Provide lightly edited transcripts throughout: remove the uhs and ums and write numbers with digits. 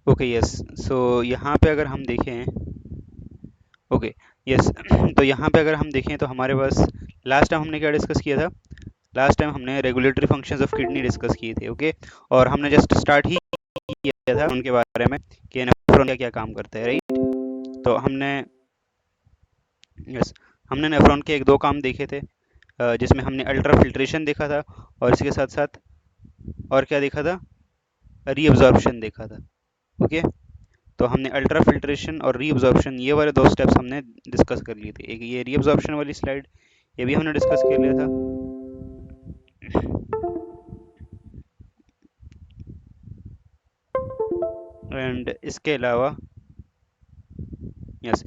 Okay yes. सो यहाँ पे अगर हम देखें, ओके यस तो यहाँ पे अगर हम देखें तो हमारे पास लास्ट टाइम हमने क्या डिस्कस किया था। लास्ट टाइम हमने regulatory functions of kidney discuss किए थे। ओके, और हमने जस्ट स्टार्ट ही किया था उनके बारे में कि नेफ्रॉन क्या क्या काम करता है, राइट। तो हमने, यस, हमने नेफ्रॉन के एक दो काम देखे थे, जिसमें हमने अल्ट्रा फिल्ट्रेशन देखा था, और इसके साथ साथ और क्या देखा था, रीअब्जॉर्प्शन देखा था। ओके, तो हमने अल्ट्रा फिल्ट्रेशन और रीअब्जॉर्प्शन ये वाले दो स्टेप्स हमने डिस्कस कर लिए थे। एक ये रीअब्जॉर्प्शन वाली स्लाइड, ये भी हमने डिस्कस कर लिया था। एंड इसके अलावा, yes,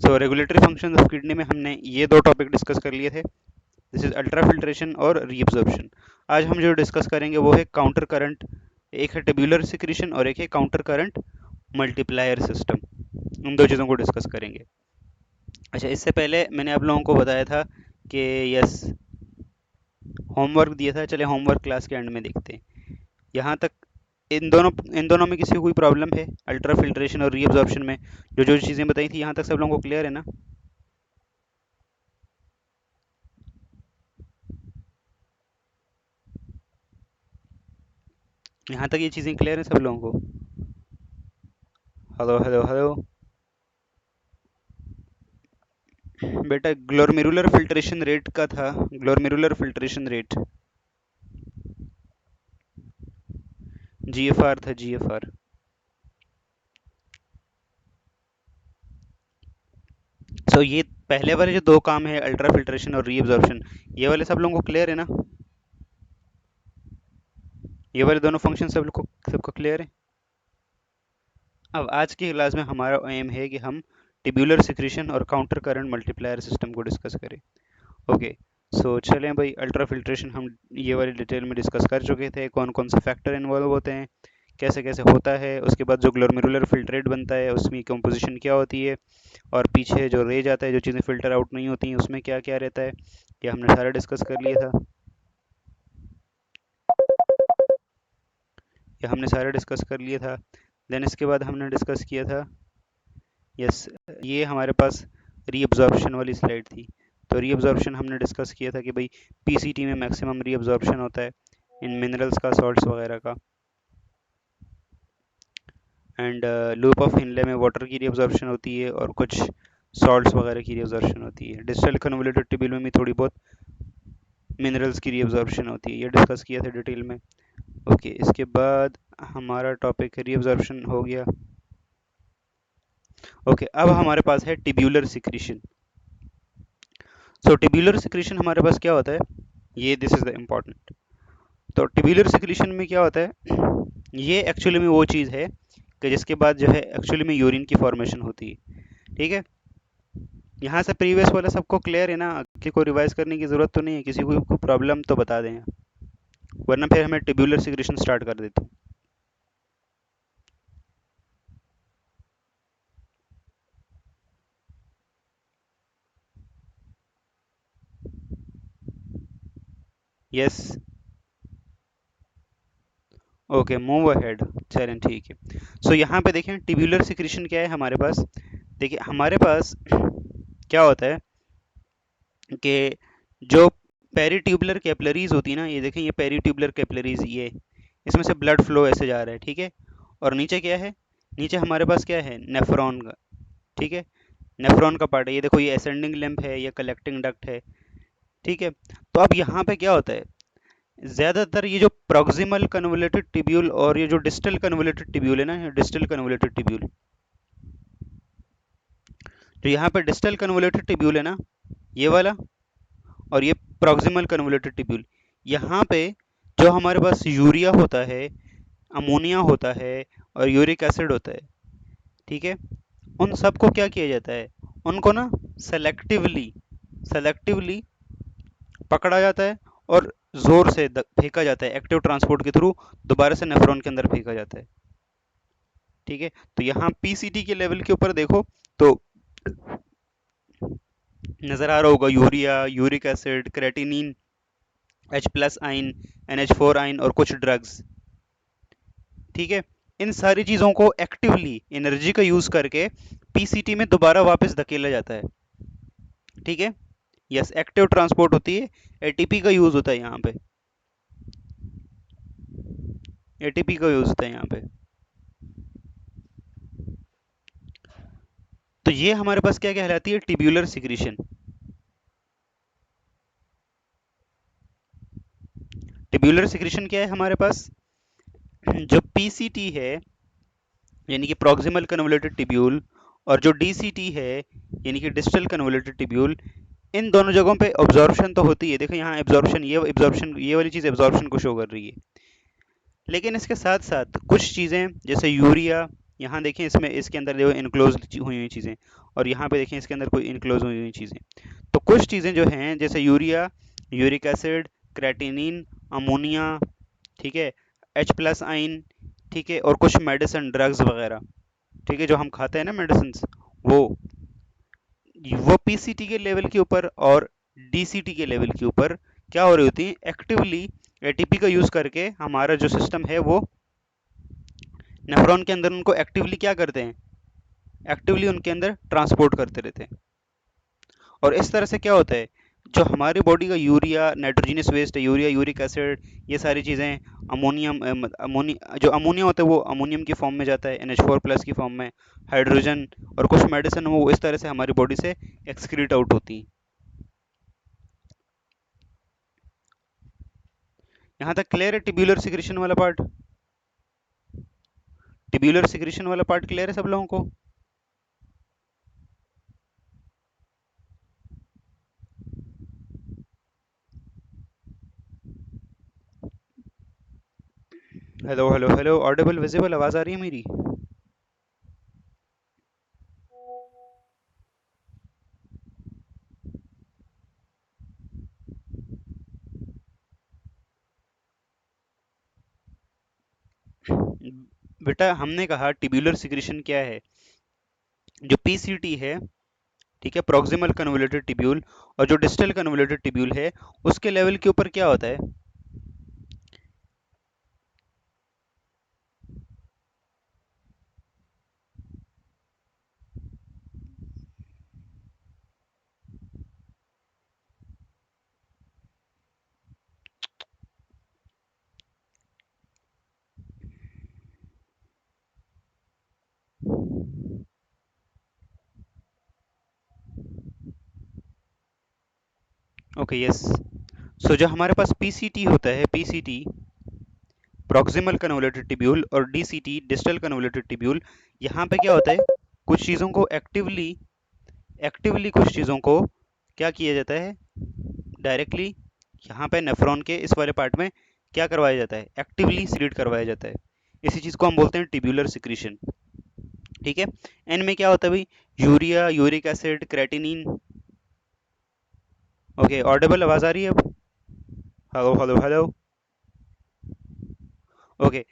so regulatory functions of kidney में हमने ये दो टॉपिक डिस्कस कर लिए थे। दिस इज अल्ट्रा फिल्ट्रेशन और रीअब्जॉर्प्शन। आज हम जो डिस्कस करेंगे वो है काउंटर करंट। एक है टेब्यूलर सिक्रीशन और एक है काउंटर करंट मल्टीप्लायर सिस्टम। उन दो चीज़ों को डिस्कस करेंगे। अच्छा, इससे पहले मैंने आप लोगों को बताया था कि यस, होमवर्क दिया था। चले होमवर्क क्लास के एंड में देखते हैं। यहाँ तक इन दोनों में किसी को कोई प्रॉब्लम है? अल्ट्रा फिल्ट्रेशन और रीअब्जॉर्प्शन में जो जो चीज़ें बताई थी, यहाँ तक सब लोगों को क्लियर है ना? यहाँ तक ये चीज़ें क्लियर है सब लोगों को? Hello hello hello. बेटा ग्लोमेरुलर फिल्ट्रेशन रेट का था, ग्लोमेरुलर फिल्ट्रेशन रेट, जीएफआर था, जीएफआर। सो ये पहले वाले जो दो काम है, अल्ट्रा फिल्ट्रेशन और रीअब्जॉर्प्शन, ये वाले सब लोगों को क्लियर है ना? ये वाले दोनों फंक्शन सब लोग को, सबको क्लियर है? अब आज की क्लास में हमारा एम है कि हम टिब्यूलर सिक्रीशन और काउंटर करंट मल्टीप्लायर सिस्टम को डिस्कस करें। ओके, सो चलें भाई, अल्ट्रा फिल्ट्रेशन हम ये वाली डिटेल में डिस्कस कर चुके थे, कौन कौन से फैक्टर इन्वॉल्व होते हैं, कैसे कैसे होता है। उसके बाद जो ग्लोमेरुलर फिल्ट्रेट बनता है उसमें कंपोजिशन क्या होती है, और पीछे जो रह जाता है, जो चीज़ें फिल्टर आउट नहीं होती हैं, उसमें क्या क्या रहता है, ये हमने सारा डिस्कस कर लिया था। ये हमने सारा डिस्कस कर लिया था। देन इसके बाद हमने डिस्कस किया था, यस, ये हमारे पास रीअब्जॉर्प्शन वाली स्लाइड थी। तो रीअब्जॉर्प्शन हमने डिस्कस किया था कि भाई पीसीटी में मैक्सिमम रीअब्जॉर्प्शन होता है इन मिनरल्स का, सॉल्ट्स वगैरह का। एंड लूप ऑफ हिनले में वाटर की रीअब्जॉर्प्शन होती है और कुछ सॉल्ट्स वगैरह की रीअब्जॉर्प्शन होती है। डिस्टल कन्वोल्यूटेड ट्यूब्यूल में भी थोड़ी बहुत मिनरल्स की रीअब्जॉर्प्शन होती है। ये डिस्कस किया था डिटेल में। ओके, इसके बाद हमारा टॉपिक रीअब्जॉर्प्शन हो गया। ओके, अब हमारे पास है टिब्यूलर सिक्रीशन। सो टिब्यूलर सिक्रीशन हमारे पास क्या होता है, ये दिस इज द इम्पोर्टेंट। तो टिब्यूलर सिक्रीशन में क्या होता है, ये एक्चुअली में वो चीज़ है कि जिसके बाद जो है एक्चुअली में यूरिन की फॉर्मेशन होती है। ठीक है, यहाँ से प्रीवियस वाला सबको क्लियर है ना? किसी को रिवाइज करने की ज़रूरत तो नहीं है? किसी को प्रॉब्लम तो बता दें, वरना फिर हमें टिब्यूलर सिक्रीशन स्टार्ट कर देते हैं। यस, ओके, मूव अहेड, चलें ठीक है। सो यहाँ पे देखें टिब्यूलर सिक्रीशन क्या है हमारे पास। देखिए हमारे पास क्या होता है कि जो पेरीट्यूबुलर कैपिलरीज होती है ना, ये देखें, ये पेरीट्यूबुलर कैपिलरीज, ये इसमें से ब्लड फ्लो ऐसे जा रहा है, ठीक है। और नीचे क्या है, नीचे हमारे पास क्या है, नेफ्रॉन का, ठीक है, नेफ्रॉन का पार्ट है। ये देखो, ये असेंडिंग लिम्फ है, ये कलेक्टिंग डक्ट है, ठीक है। तो अब यहाँ पे क्या होता है, ज़्यादातर ये जो प्रॉक्सिमल कन्वोल्यूटेड टिब्यूल और ये जो डिस्टल कन्वोल्यूटेड टिब्यूल है ना, डिस्टल कन्वोल्यूटेड टिब्यूल, जो यहाँ पे डिस्टल कन्वोल्यूटेड टिब्यूल है ना, ये वाला, और ये प्रॉक्सिमल कन्वोल्यूटेड टिब्यूल, यहाँ पे जो हमारे पास यूरिया होता है, अमोनिया होता है और यूरिक एसिड होता है, ठीक है, उन सबको क्या किया जाता है, उनको ना सेलेक्टिवली सेलेक्टिवली पकड़ा जाता है और जोर से फेंका जाता है, एक्टिव ट्रांसपोर्ट के थ्रू दोबारा से नेफ्रॉन के अंदर फेंका जाता है, ठीक है। तो यहाँ पीसीटी के लेवल के ऊपर देखो तो नजर आ रहा होगा, urea, uric acid, creatinine, H+ आइन, NH4 आइन और कुछ ड्रग्स, ठीक है। इन सारी चीज़ों को एक्टिवली एनर्जी का यूज़ करके पीसीटी में दोबारा वापस धकेला जाता है। ठीक है, यस, एक्टिव ट्रांसपोर्ट होती है, एटीपी का यूज़ होता है यहाँ पे, एटीपी का यूज़ होता है यहाँ पे। तो ये हमारे पास क्या कहलाती है, ट्यूब्यूलर सिक्रीशन। ट्यूब्यूलर सिक्रीशन क्या है हमारे पास, जो पीसीटी है यानी कि प्रॉक्सिमल कन्वोल्यूटेड ट्यूब्यूल, और जो डीसीटी है यानी कि डिस्टल कन्वोल्यूटेड ट्यूब्यूल, इन दोनों जगहों पे एब्जॉर्प्शन तो होती है। देखो यहाँ एब्जॉर्प्शन, ये वाली चीज़ एब्जॉर्प्शन को शो कर रही है, लेकिन इसके साथ साथ कुछ चीज़ें जैसे यूरिया, यहाँ देखें इसमें, इसके अंदर देखो इनक्लोज हुई हुई चीज़ें, और यहाँ पे देखें इसके अंदर कोई इनक्लोज हुई हुई चीज़ें। तो कुछ चीज़ें जो हैं जैसे urea, uric acid, creatinine, ammonia, ठीक है, H+ आइन, ठीक है, और कुछ मेडिसिन, ड्रग्स वगैरह, ठीक है, जो हम खाते हैं ना मेडिसिन, वो पीसीटी के लेवल के ऊपर और डीसीटी के लेवल के ऊपर क्या हो रही होती है, एक्टिवली एटीपी का यूज़ करके हमारा जो सिस्टम है वो नेफ्रॉन के अंदर उनको एक्टिवली क्या करते हैं, एक्टिवली उनके अंदर ट्रांसपोर्ट करते रहते हैं। और इस तरह से क्या होता है, जो हमारी बॉडी का यूरिया, नाइट्रोजनस वेस्ट है, यूरिया, यूरिक एसिड, ये सारी चीज़ें, अमोनियम, जो अमोनिया होता है वो अमोनियम की फॉर्म में जाता है, NH4+ की फॉर्म में, हाइड्रोजन, और कुछ मेडिसिन वो इस तरह से हमारी बॉडी से एक्सक्रीट आउट होती हैं। यहाँ तक क्लियर है ट्यूब्यूलर सिक्रीशन वाला पार्ट? ट्यूब्यूलर सिक्रीशन वाला पार्ट क्लियर है सब लोगों को? Hello hello hello, Audible, visible, आवाज़ आ रही है मेरी? बेटा हमने कहा ट्यूब्यूलर सिक्रीशन क्या है, जो पीसीटी है, ठीक है, प्रॉक्सिमल कन्वोल्यूटेड ट्यूब्यूल, और जो डिस्टल कन्वोल्यूटेड ट्यूब्यूल है, उसके लेवल के ऊपर क्या होता है, ओके, यस। सो जो हमारे पास पीसीटी होता है, पीसीटी प्रॉक्सिमल कन्वोल्यूटेड ट्यूब्यूल, और डीसीटी डिस्टल कन्वोल्यूटेड ट्यूब्यूल, यहाँ पे क्या होता है, कुछ चीज़ों को एक्टिवली एक्टिवली कुछ चीज़ों को क्या किया जाता है, डायरेक्टली यहाँ पे नेफ्रॉन के इस वाले पार्ट में क्या करवाया जाता है, एक्टिवली सीक्रेट करवाया जाता है। इसी चीज़ को हम बोलते हैं ट्यूब्यूलर सिक्रीशन। ठीक है, एन में क्या होता है भाई, urea, uric acid, creatinine. Okay, Audible, आवाज़ आ रही है अब? Hello hello hello. ओके,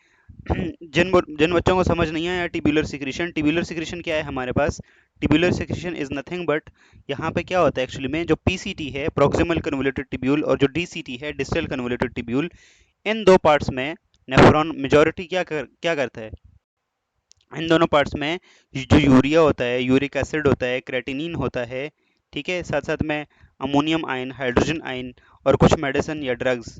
जिन बच्चों को समझ नहीं आया ट्यूब्यूलर सिक्रीशन, ट्यूब्यूलर सिक्रीशन क्या है हमारे पास, tubular secretion is nothing but, यहाँ पे क्या होता है एक्चुअली में, जो पीसीटी है प्रॉक्सिमल कन्वोल्यूटेड ट्यूब्यूल, और जो डीसीटी है डिस्टल कन्वोल्यूटेड ट्यूब्यूल, इन दो पार्ट्स में नेफ्रॉन मेजॉरिटी क्या करता है, इन दोनों पार्ट्स में जो यूरिया होता है, यूरिक एसिड होता है, क्रेटिनिन होता है, ठीक है, साथ साथ में अमोनियम आयन, हाइड्रोजन आयन, और कुछ मेडिसिन या ड्रग्स,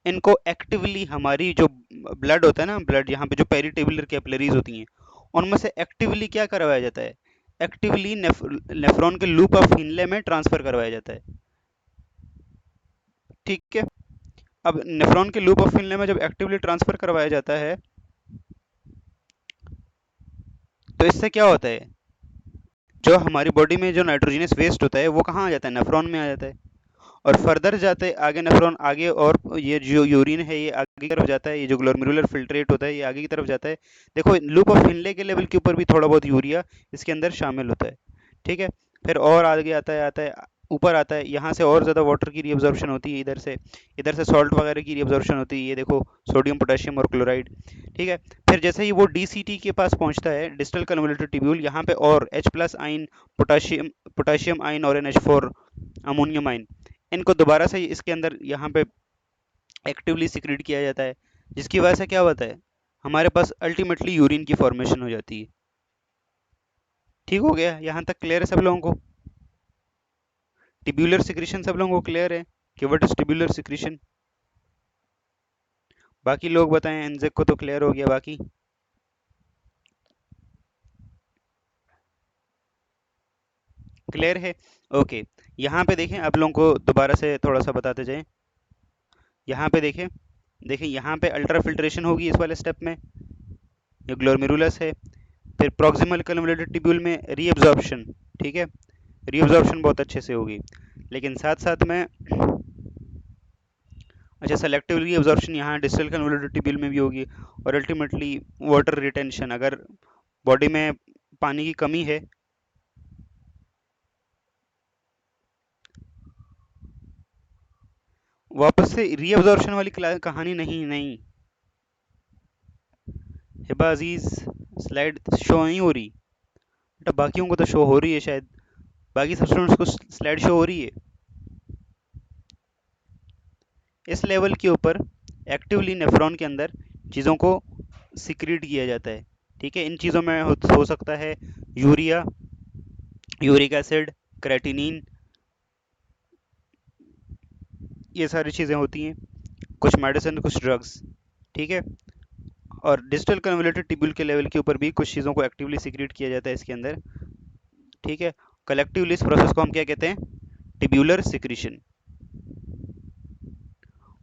इनको एक्टिवली हमारी जो ब्लड होता है ना, ब्लड यहाँ पे जो पेरिटेबुलर कैपिलरीज होती हैं, उनमें से एक्टिवली क्या करवाया जाता है, एक्टिवली नेफ्रॉन के लूप ऑफ हिनले में ट्रांसफर करवाया जाता है। ठीक है, अब नेफ्रॉन के लूप ऑफ हिनले में जब एक्टिवली ट्रांसफर करवाया जाता है, तो इससे क्या होता है, जो हमारी बॉडी में जो नाइट्रोजनस वेस्ट होता है वो कहाँ आ जाता है, नेफ्रॉन में आ जाता है, और फर्दर जाते आगे नेफ्रॉन आगे, और ये जो यूरिन है ये आगे की तरफ जाता है, ये जो ग्लोमेरुलर फिल्ट्रेट होता है ये आगे की तरफ जाता है। देखो लूप ऑफ हिनले के लेवल के ऊपर भी थोड़ा बहुत यूरिया इसके अंदर शामिल होता है। ठीक है, फिर और आगे आता है ऊपर आता है, यहाँ से और ज़्यादा वाटर की रीअब्जॉर्प्शन होती है, इधर से सॉल्ट वगैरह की रीअब्जॉर्प्शन होती है, ये देखो सोडियम, पोटेशियम और क्लोराइड। ठीक है, फिर जैसे ही वो डीसीटी के पास पहुंचता है, डिस्टल कन्वोल्यूटेड ट्यूब्यूल, यहाँ पे और H+ आइन, पोटाशियम पोटाशियम आइन, और NH4 अमोनियम आइन, इनको दोबारा से इसके अंदर यहाँ पे एक्टिवली सिक्रीट किया जाता है, जिसकी वजह से क्या होता है, हमारे पास अल्टीमेटली यूरिन की फॉर्मेशन हो जाती है। ठीक हो गया, यहाँ तक क्लियर है सब लोगों को? टिब्यूलर सिक्रीशन सब लोगों को क्लियर है कि व्हाट इज टिब्यूलर सिक्रीशन? बाकी लोग बताएं, एनजेक को तो क्लियर हो गया, बाकी क्लियर है? ओके, यहाँ पे देखें, आप लोगों को दोबारा से थोड़ा सा बताते जाएं। यहाँ पे देखें, यहाँ पे अल्ट्रा फिल्ट्रेशन होगी इस वाले स्टेप में, ये ग्लोमेरुलस है। फिर प्रॉक्सिमल कन्वोल्यूटेड ट्यूब्यूल में रीअब्जॉर्प्शन, ठीक है, रीअब्जॉर्प्शन बहुत अच्छे से होगी, लेकिन साथ साथ में अच्छा सेलेक्टिव रीअब्जॉर्प्शन यहाँ डिस्टल कन्वोल्यूटेड ट्यूब्यूल में भी होगी, और अल्टीमेटली वाटर रिटेंशन, अगर बॉडी में पानी की कमी है, वापस से रीअब्जॉर्प्शन वाली कहानी नहीं नहीं, हिबा अजीज, स्लाइड शो नहीं हो रही बेटा, बाकियों को तो शो हो रही है शायद, बाकी सब स्टूडेंट्स को स्लाइड शो हो रही है। इस लेवल के ऊपर एक्टिवली नेफ्रॉन के अंदर चीज़ों को सिक्रीट किया जाता है, ठीक है। इन चीज़ों में हो सकता है यूरिया, यूरिक एसिड, क्रेटिनिन, ये सारी चीज़ें होती हैं, कुछ मेडिसिन, कुछ ड्रग्स, ठीक है। और डिजिटल कन्वोल्यूटेड ट्यूब्यूल के लेवल के ऊपर भी कुछ चीज़ों को एक्टिवली सिक्रीट किया जाता है इसके अंदर, ठीक है। कलेक्टिवली इस प्रोसेस को हम क्या कहते हैं? Tubular secretion.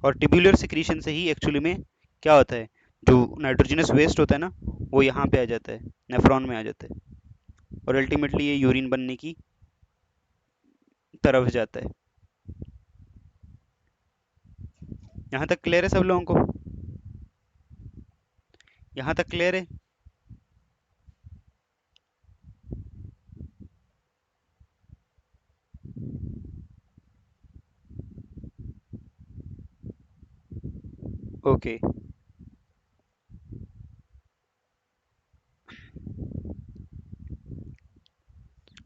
और ट्यूब्यूलर सिक्रीशन से ही एक्चुअली में क्या होता है, जो नाइट्रोजनस वेस्ट होता है ना, वो यहाँ पे आ जाता है, नेफ्रॉन में आ जाता है, और अल्टीमेटली ये यूरिन बनने की तरफ जाता है। यहाँ तक क्लियर है सब लोगों को? यहाँ तक क्लियर है? ओके,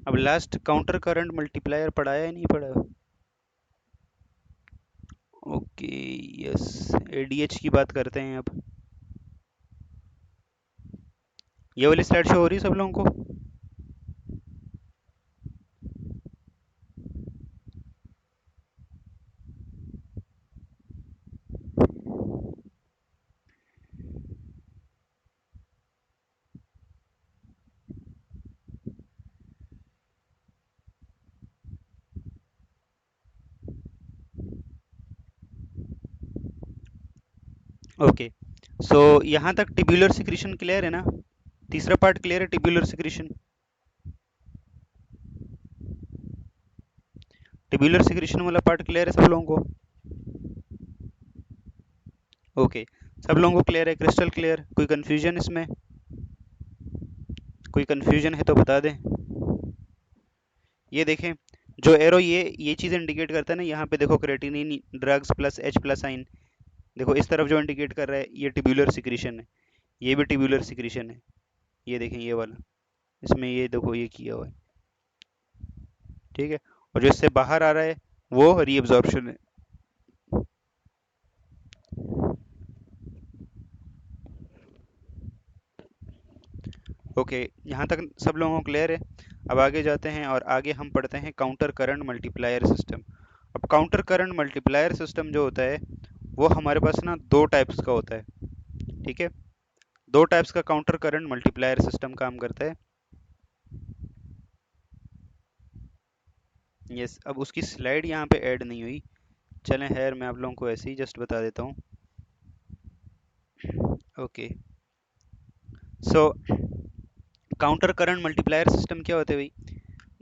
अब लास्ट काउंटर करंट मल्टीप्लायर पढ़ाया या नहीं पढ़ा? ओके, यस, एडीएच की बात करते हैं अब। ये वाली स्लाइड शो हो रही है सब लोगों को? ओके, सो यहाँ तक टिब्यूलर सिक्रीशन क्लियर है ना? तीसरा पार्ट क्लियर है, टिब्यूलर सिक्रीशन? टिब्यूलर सिक्रीशन वाला पार्ट क्लियर है सब लोगों को? ओके, सब लोगों को क्लियर है, क्रिस्टल क्लियर? कोई कंफ्यूजन इसमें? कोई कंफ्यूजन है तो बता दें। ये देखें, जो एरो ये चीज़ इंडिकेट करता है ना, यहाँ पे देखो creatinine drugs plus H plus sign, देखो इस तरफ जो इंडिकेट कर रहा है ये ट्यूब्यूलर सिक्रीशन है, ये भी ट्यूब्यूलर सिक्रीशन है। ये देखें ये वाला, इसमें ये देखो ये किया हुआ है, ठीक है। और जो इससे बाहर आ रहा है वो रीअब्जॉर्प्शन है। ओके, यहाँ तक सब लोगों को क्लियर है? अब आगे जाते हैं और आगे हम पढ़ते हैं काउंटर करंट मल्टीप्लायर सिस्टम। अब काउंटर करंट मल्टीप्लायर सिस्टम जो होता है वो हमारे पास ना दो टाइप्स का होता है, ठीक है। दो टाइप्स का काउंटर करंट मल्टीप्लायर सिस्टम काम करता है। यस, अब उसकी स्लाइड यहाँ पे ऐड नहीं हुई, चलें खैर मैं आप लोगों को ऐसे ही जस्ट बता देता हूँ। ओके, सो काउंटर करंट मल्टीप्लायर सिस्टम क्या होते हैं भाई?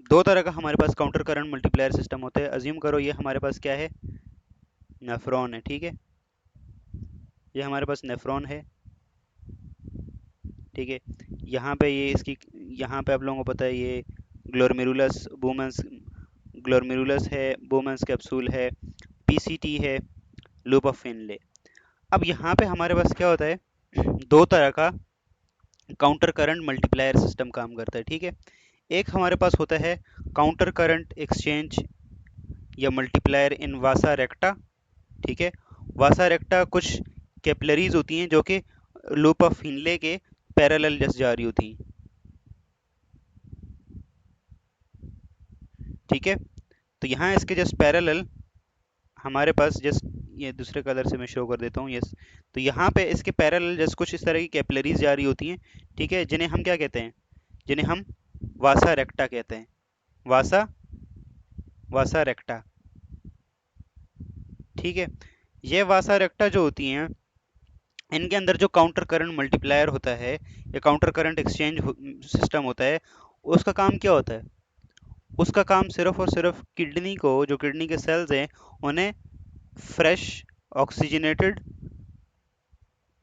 दो तरह का हमारे पास काउंटर करंट मल्टीप्लायर सिस्टम होता है। अज्यूम करो ये हमारे पास क्या है, नेफ्रॉन है, ठीक है। ये हमारे पास नेफ्रॉन है, ठीक है। यहाँ पे ये इसकी, यहाँ पे आप लोगों को पता है ये ग्लोमेरुलस बूमेंस, ग्लोमेरुलस है, बूमेंस कैप्सूल है, पीसीटी है, लूप ऑफ फिनले। अब यहाँ पे हमारे पास क्या होता है, दो तरह का काउंटर करंट मल्टीप्लायर सिस्टम काम करता है, ठीक है। एक हमारे पास होता है काउंटर करंट एक्सचेंज या मल्टीप्लायर इन वासा रेक्टा, ठीक है। वासा रेक्टा कुछ कैपिलरीज होती हैं जो कि लूप ऑफ हिनले के पैरेलल जस्ट जा रही होती हैं। ठीक है, तो यहाँ इसके जस्ट पैरेलल हमारे पास जस्ट, ये दूसरे कलर से मैं शो कर देता हूँ, यस। तो यहाँ पे इसके पैरेलल जस्ट कुछ इस तरह की कैपिलरीज जा रही होती हैं। ठीक है, जिन्हें हम क्या कहते हैं, जिन्हें हम वासा रेक्टा कहते हैं। वासा वासा रेक्टा। ठीक है, ये वासा रेक्टा जो होती हैं, इनके अंदर जो काउंटर करंट मल्टीप्लायर होता है या काउंटर करंट एक्सचेंज सिस्टम होता है, उसका काम क्या होता है? उसका काम सिर्फ और सिर्फ किडनी को, जो किडनी के सेल्स हैं, उन्हें फ्रेश ऑक्सीजनेटेड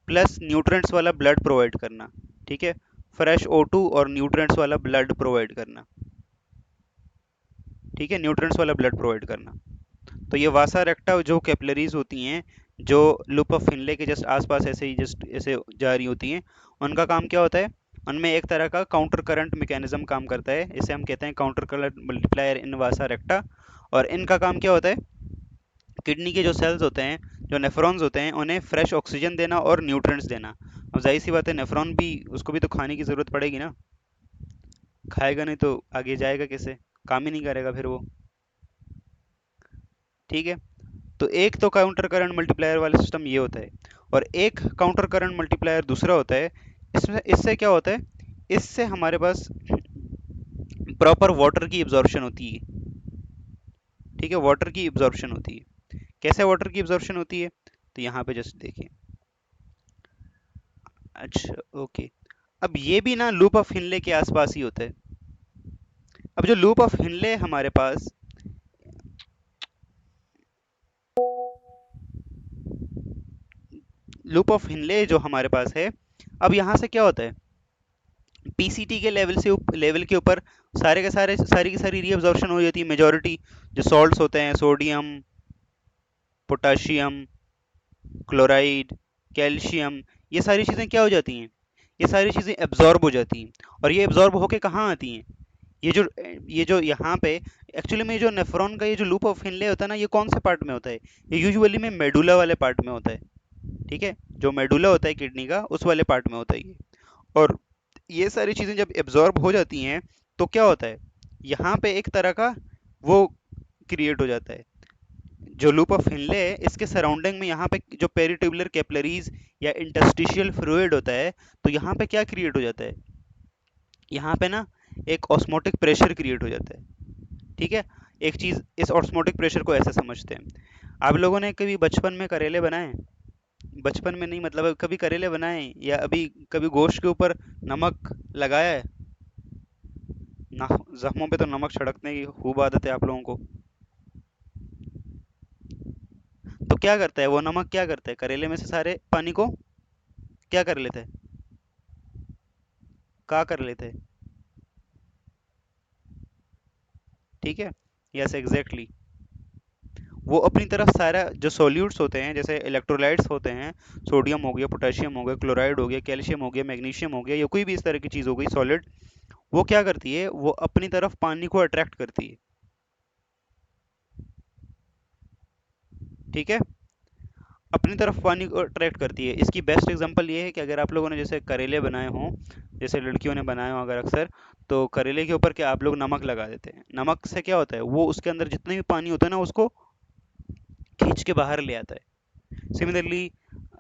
प्लस न्यूट्रिएंट्स वाला ब्लड प्रोवाइड करना। ठीक है, फ्रेश O2 और न्यूट्रिएंट्स वाला ब्लड प्रोवाइड करना। ठीक है, न्यूट्रिएंट्स वाला ब्लड प्रोवाइड करना। तो ये वासा रेक्टा जो कैपिलरीज होती हैं, जो लूप ऑफ फिनले के जस्ट आसपास ऐसे ही जस्ट ऐसे जा रही होती हैं, उनका काम क्या होता है? उनमें एक तरह का काउंटर करंट मैकेनिज्म काम करता है, इसे हम कहते हैं काउंटर करंट मल्टीप्लायर इन वासा रेक्टा। और इनका काम क्या होता है? किडनी के जो सेल्स होते हैं, जो नेफ्रॉन्स होते हैं, उन्हें फ्रेश ऑक्सीजन देना और न्यूट्रिएंट्स देना। अब जाहिर सी बात है, नेफ्रॉन भी, उसको भी तो खाने की ज़रूरत पड़ेगी ना। खाएगा नहीं तो आगे जाएगा कैसे? काम ही नहीं करेगा फिर वो। ठीक है, तो एक तो काउंटर करंट मल्टीप्लायर वाला सिस्टम ये होता है, और एक काउंटर करंट मल्टीप्लायर दूसरा होता है। इसमें इससे क्या होता है? इससे हमारे पास प्रॉपर वाटर की एब्जॉर्प्शन होती है। ठीक है, वाटर की एब्जॉर्प्शन होती है। कैसे वाटर की एब्जॉर्प्शन होती है? तो यहाँ पे जस्ट देखिए। अच्छा, ओके। अब ये भी ना लूप ऑफ हिनले के आसपास ही होता है। अब जो लूप ऑफ हिनले हमारे पास, लूप ऑफ हिनले जो हमारे पास है, अब यहाँ से क्या होता है? पीसीटी के लेवल के ऊपर सारे के सारे सारी की सारी रीअब्जॉर्प्शन हो जाती है। मेजॉरिटी जो सॉल्ट्स होते हैं, सोडियम, पोटाशियम, क्लोराइड, कैल्शियम, ये सारी चीज़ें क्या हो जाती हैं? ये सारी चीज़ें एब्जॉर्ब हो जाती हैं। और ये एब्जॉर्ब होके कहाँ आती हैं? ये जो यहाँ पे एक्चुअली में जो नेफ्रॉन का ये जो लूप ऑफ हिनले होता है ना, ये कौन से पार्ट में होता है? ये यूजुअली में मेडुला वाले पार्ट में होता है। ठीक है, जो मेडुला होता है किडनी का, उस वाले पार्ट में होता है ये। और ये सारी चीज़ें जब एब्जॉर्ब हो जाती हैं, तो क्या होता है? यहाँ पे एक तरह का वो क्रिएट हो जाता है, जो लूप ऑफ हिनले है, इसके सराउंडिंग में यहाँ पे जो पेरिट्यूबुलर कैपिलरीज या इंटरस्टिशियल फ्लूइड होता है, तो यहाँ पे क्या क्रिएट हो जाता है? यहाँ पे ना एक ऑस्मोटिक प्रेशर क्रिएट हो जाता है। ठीक है, एक चीज़, इस ऑस्मोटिक प्रेशर को ऐसे समझते हैं। आप लोगों ने कभी बचपन में करेले बनाए? बचपन में नहीं, मतलब कभी करेले बनाए, या अभी कभी गोश्त के ऊपर नमक लगाया है ना? जख्मों पे तो नमक छिड़कने की खूब आदत है आप लोगों को। तो क्या करता है वो नमक? क्या करता है? करेले में से सारे पानी को क्या कर लेते हैं? क्या कर लेते हैं? ठीक है, यस एग्जैक्टली। वो अपनी तरफ सारा जो सॉल्यूट्स होते हैं, जैसे इलेक्ट्रोलाइट्स होते हैं, सोडियम हो गया, पोटेशियम हो गया, क्लोराइड हो गया, कैल्शियम हो गया, मैग्नीशियम हो गया, या कोई भी इस तरह की चीज़ हो गई सॉलिड, वो क्या करती है? वो अपनी तरफ पानी को अट्रैक्ट करती है। ठीक है, अपनी तरफ पानी को अट्रैक्ट करती है। इसकी बेस्ट एग्जांपल ये है कि अगर आप लोगों ने जैसे करेले बनाए हों, जैसे लड़कियों ने बनाए हों अगर अक्सर, तो करेले के ऊपर क्या आप लोग नमक लगा देते हैं। नमक से क्या होता है? वो उसके अंदर जितने भी पानी होता है ना, उसको खींच के बाहर ले आता है। सिमिलरली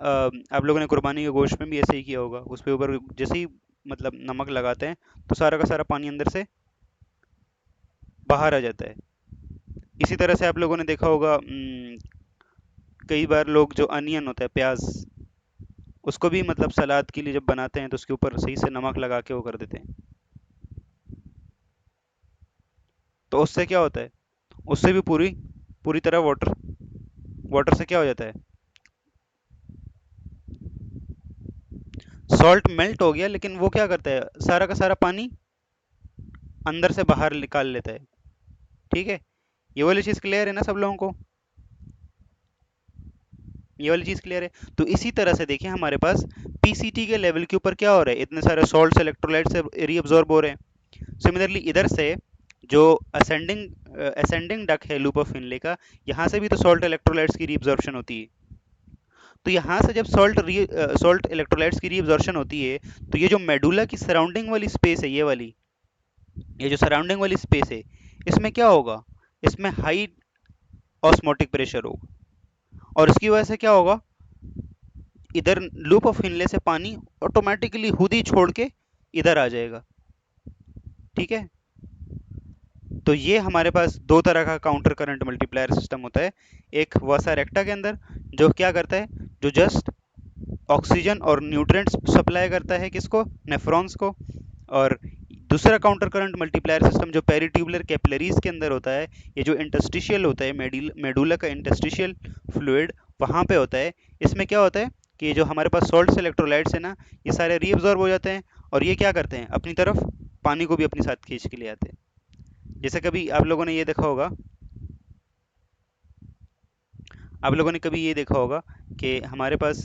आप लोगों ने कुर्बानी के गोश्त में भी ऐसे ही किया होगा, उस पे ऊपर जैसे ही मतलब नमक लगाते हैं, तो सारा का सारा पानी अंदर से बाहर आ जाता है। इसी तरह से आप लोगों ने देखा होगा, कई बार लोग जो अनियन होता है, प्याज, उसको भी मतलब सलाद के लिए जब बनाते हैं तो उसके ऊपर सही से नमक लगा के वो कर देते हैं। तो उससे क्या होता है? उससे भी पूरी पूरी तरह वाटर, वाटर से क्या हो जाता है? सॉल्ट मेल्ट हो गया, लेकिन वो क्या करता है? सारा का सारा पानी अंदर से बाहर निकाल लेता है। ठीक है, ये वाली चीज़ क्लियर है ना सब लोगों को? ये वाली चीज़ क्लियर है? तो इसी तरह से देखिए, हमारे पास पीसीटी के लेवल के ऊपर क्या हो रहा है? इतने सारे सॉल्ट्स इलेक्ट्रोलाइट से रीअब्जॉर्ब हो रहे हैं। सिमिलरली इधर से जो असेंडिंग डक है लूप ऑफ फिनले का, यहाँ से भी तो सॉल्ट इलेक्ट्रोलाइट्स की रीअब्जॉर्प्शन होती है। तो यहाँ से जब सॉल्ट इलेक्ट्रोलाइट्स की रीअब्जॉर्प्शन होती है, तो ये जो मेडुला की सराउंडिंग वाली स्पेस है, ये जो सराउंडिंग वाली स्पेस है, इसमें क्या होगा, इसमें हाई ऑस्मोटिक प्रेशर होगा, और इसकी वजह से क्या होगा, इधर लूप ऑफ हिनले से पानी ऑटोमेटिकली खुद ही छोड़ के इधर आ जाएगा। ठीक है, तो ये हमारे पास दो तरह का काउंटर करंट मल्टीप्लायर सिस्टम होता है। एक वसा रेक्टा के अंदर जो क्या करता है, जो जस्ट ऑक्सीजन और न्यूट्रिएंट्स सप्लाई करता है, किसको, नेफ्रॉन्स को। और दूसरा काउंटर करंट मल्टीप्लायर सिस्टम जो पेरिट्यूबुलर कैपिलरीज के अंदर होता है, ये जो इंटरस्टिशियल होता है, मेडुला का इंटरस्टिशियल फ्लूइड वहां पे होता है। इसमें क्या होता है कि ये जो हमारे पास सॉल्ट्स इलेक्ट्रोलाइट्स है ना, ये सारे रीअब्जॉर्ब हो जाते हैं, और ये क्या करते हैं, अपनी तरफ पानी को भी अपने साथ खींच के ले आते हैं। जैसे कभी आप लोगों ने ये देखा होगा, आप लोगों ने कभी ये देखा होगा कि हमारे पास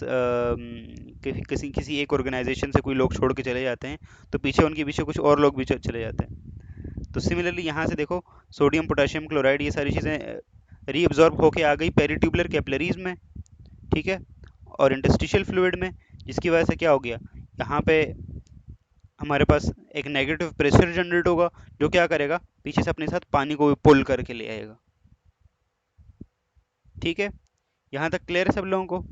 किसी किसी एक ऑर्गेनाइजेशन से कोई लोग छोड़ के चले जाते हैं, तो पीछे उनके पीछे कुछ और लोग भी चले जाते हैं। तो सिमिलरली यहाँ से देखो, सोडियम पोटेशियम क्लोराइड ये सारी चीज़ें रीअब्जॉर्ब होके आ गई पेरिट्यूबुलर कैपिलरीज में। ठीक है, और इंटरस्टिशियल फ्लूइड में, जिसकी वजह से क्या हो गया, यहाँ पे हमारे पास एक नेगेटिव प्रेशर जनरेट होगा, जो क्या करेगा, पीछे से अपने साथ पानी को भी पुल करके ले आएगा। ठीक है, यहाँ तक क्लियर है सब लोगों को?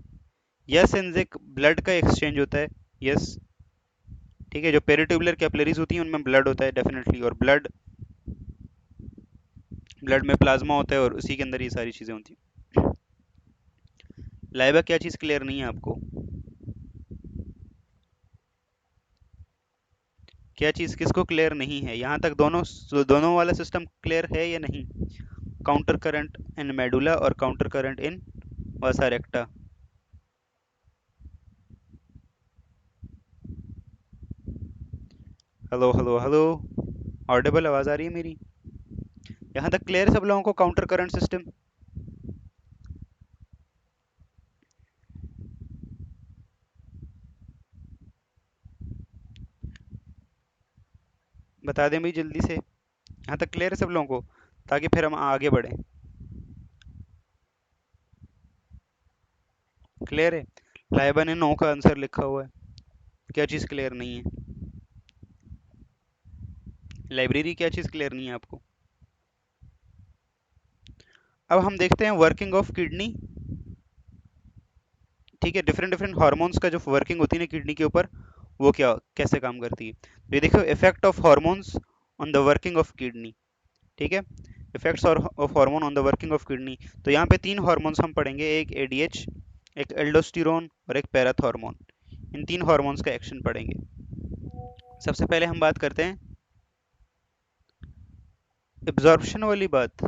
यस, एनजेक ब्लड का एक्सचेंज होता है। यस, ठीक है, जो पेरिट्यूबुलर कैपिलरीज होती हैं उनमें ब्लड होता है डेफिनेटली, और ब्लड ब्लड में प्लाज्मा होता है, और उसी के अंदर ये सारी चीज़ें होती हैं। लाइबा, क्या चीज़ क्लियर नहीं है आपको? क्या चीज़ किसको क्लियर नहीं है? यहाँ तक दोनों वाला सिस्टम क्लियर है या नहीं? काउंटर करंट इन मेडुला और काउंटर करंट इन वसा रेक्टा। हेलो हेलो हेलो, ऑडिबल आवाज़ आ रही है मेरी? यहाँ तक क्लियर है सब लोगों को काउंटर करंट सिस्टम? बता दें भाई जल्दी से, यहाँ तक क्लियर है सब लोगों को, ताकि फिर हम आगे बढ़ें। क्लियर है? लाइबा ने नो का आंसर लिखा हुआ है। क्या चीज़ क्लियर नहीं है? लाइब्रेरी, क्या चीज़ क्लियर नहीं है आपको? अब हम देखते हैं वर्किंग ऑफ किडनी। ठीक है, डिफरेंट डिफरेंट हार्मोन्स का जो वर्किंग होती है ना किडनी के ऊपर, वो क्या कैसे काम करती है। तो ये देखो, effect of hormones on the working of kidney. ठीक है, effects of hormone on the working of kidney. तो यहाँ पे तीन हार्मोन्स हम पढ़ेंगे, एक एडीएच, एक एल्डोस्टेरोन और एक पैराथॉर्मोन। इन तीन हार्मोन्स का एक्शन पढ़ेंगे। सबसे पहले हम बात करते हैं एब्जॉर्प्शन वाली बात।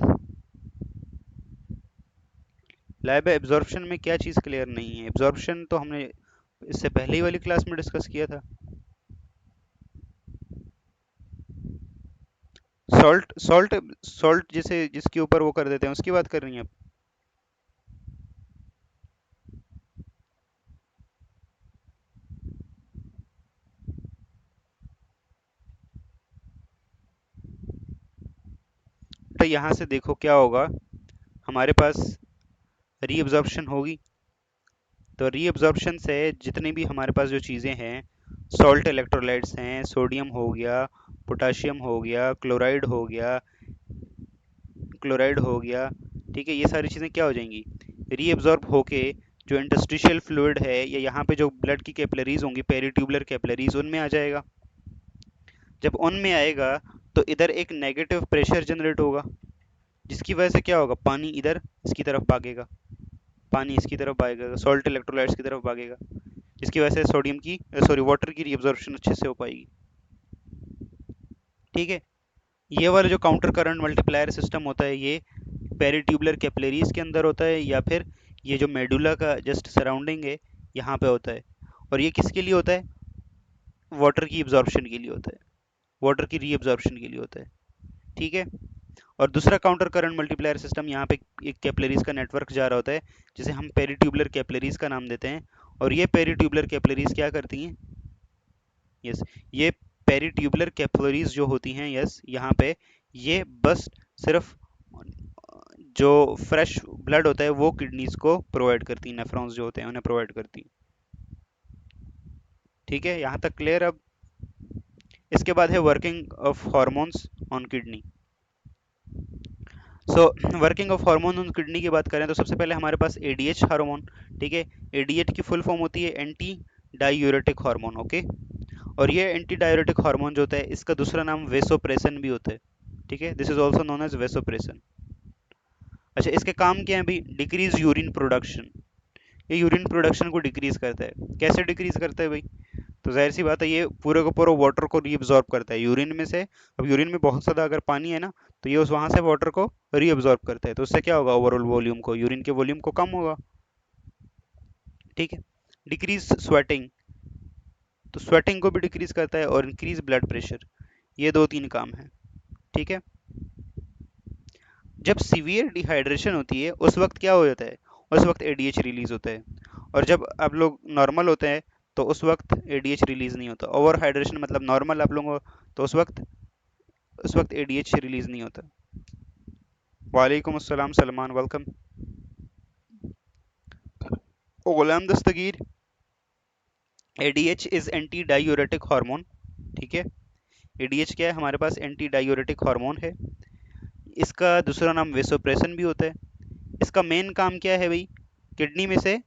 लैब एब्जॉर्प्शन में क्या चीज़ क्लियर नहीं है? एब्जॉर्प्शन तो हमने इससे पहले ही वाली क्लास में डिस्कस किया था। सॉल्ट सॉल्ट सॉल्ट जैसे जिसके ऊपर वो कर देते हैं, उसकी बात कर रही हैं आप? तो यहाँ से देखो क्या होगा, हमारे पास रीअब्जॉर्प्शन होगी। तो रीअब्जॉर्प्शन से जितनी भी हमारे पास जो चीज़ें हैं, सॉल्ट इलेक्ट्रोलाइट्स हैं, सोडियम हो गया, पोटाशियम हो गया, क्लोराइड हो गया, ठीक है, ये सारी चीज़ें क्या हो जाएंगी, रीअब्जॉर्ब होके जो इंटरस्टिशियल फ्लूइड है, या यहाँ पे जो ब्लड की कैपिलरीज होंगी, पेरिट्यूबुलर कैपिलरीज, उनमें आ जाएगा। जब उनमें आएगा, तो इधर एक नेगेटिव प्रेशर जनरेट होगा, जिसकी वजह से क्या होगा, पानी इधर इसकी तरफ भागेगा, पानी इसकी तरफ भागेगा, सॉल्ट इलेक्ट्रोलाइट्स की तरफ भागेगा, जिसकी वजह से सोडियम की सॉरी वाटर की रीअब्जॉर्प्शन अच्छे से हो पाएगी। ठीक है, ये वाला जो काउंटर करंट मल्टीप्लायर सिस्टम होता है, ये पेरिट्यूबुलर कैपिलरीज के अंदर होता है, या फिर ये जो मेडुला का जस्ट सराउंडिंग है यहाँ पे होता है। और ये किसके लिए होता है? वाटर की एब्जॉर्प्शन के लिए होता है, वाटर की रीअब्जॉर्प्शन के लिए होता है। ठीक है, और दूसरा काउंटर करंट मल्टीप्लायर सिस्टम, यहाँ पे एक कैपिलरीज का नेटवर्क जा रहा होता है, जिसे हम पेरिट्यूबुलर कैपिलरीज का नाम देते हैं। और ये पेरिट्यूबुलर कैपिलरीज क्या करती हैं? यस, ये पेरिट्यूबुलर कैपिलरीज जो होती हैं, यस, यहाँ पे ये बस सिर्फ जो फ्रेश ब्लड होता है वो किडनीज को प्रोवाइड करती है, नेफ्रॉन्स जो होते हैं उन्हें प्रोवाइड करती है। ठीक है, यहाँ तक क्लियर। अब इसके बाद है working of hormones on kidney. So working of hormone on kidney की बात करें तो सबसे पहले हमारे पास एडीएच हार्मोन। ठीक है, एडीएच की फुल फॉर्म होती है एंटी डायूरेटिक हार्मोन। ओके, और ये एंटी डायूरेटिक हार्मोन जो होता है इसका दूसरा नाम वेसोप्रेसन भी होता है। ठीक है, this is also known as vasopressin. अच्छा, इसके काम क्या है भाई? Decrease urine production. ये यूरिन प्रोडक्शन को डिक्रीज करता है। कैसे डिक्रीज करता है भाई? तो जाहिर सी बात है, ये पूरे का पूरा वाटर को रीअब्जॉर्ब करता है यूरिन में से। अब यूरिन में बहुत ज़्यादा अगर पानी है ना, तो ये उस वहाँ से वाटर को रीअब्जॉर्ब करता है, तो उससे क्या होगा? ओवरऑल वॉल्यूम को, यूरिन के वॉल्यूम को कम होगा। ठीक है, डिक्रीज स्वेटिंग, तो स्वेटिंग को भी डिक्रीज करता है, और इंक्रीज ब्लड प्रेशर। ये दो तीन काम है। ठीक है, जब सीवियर डिहाइड्रेशन होती है उस वक्त क्या हो जाता है? उस वक्त एडीएच रिलीज होता है। और जब आप लोग नॉर्मल होते हैं तो उस वक्त एडीएच रिलीज नहीं होता। ओवर हाइड्रेशन मतलब नॉर्मल आप लोगों को, तो उस वक्त एडीएच रिलीज नहीं होता। वालेकुम अस्सलाम Salman, welcome. Ghulam Dastagir, ADH is anti diuretic hormone. ठीक है, एडीएच क्या है? हमारे पास एंटी डायूरेटिक हार्मोन है। इसका दूसरा नाम वेसोप्रेसन भी होता है। इसका मेन काम क्या है भाई? किडनी में से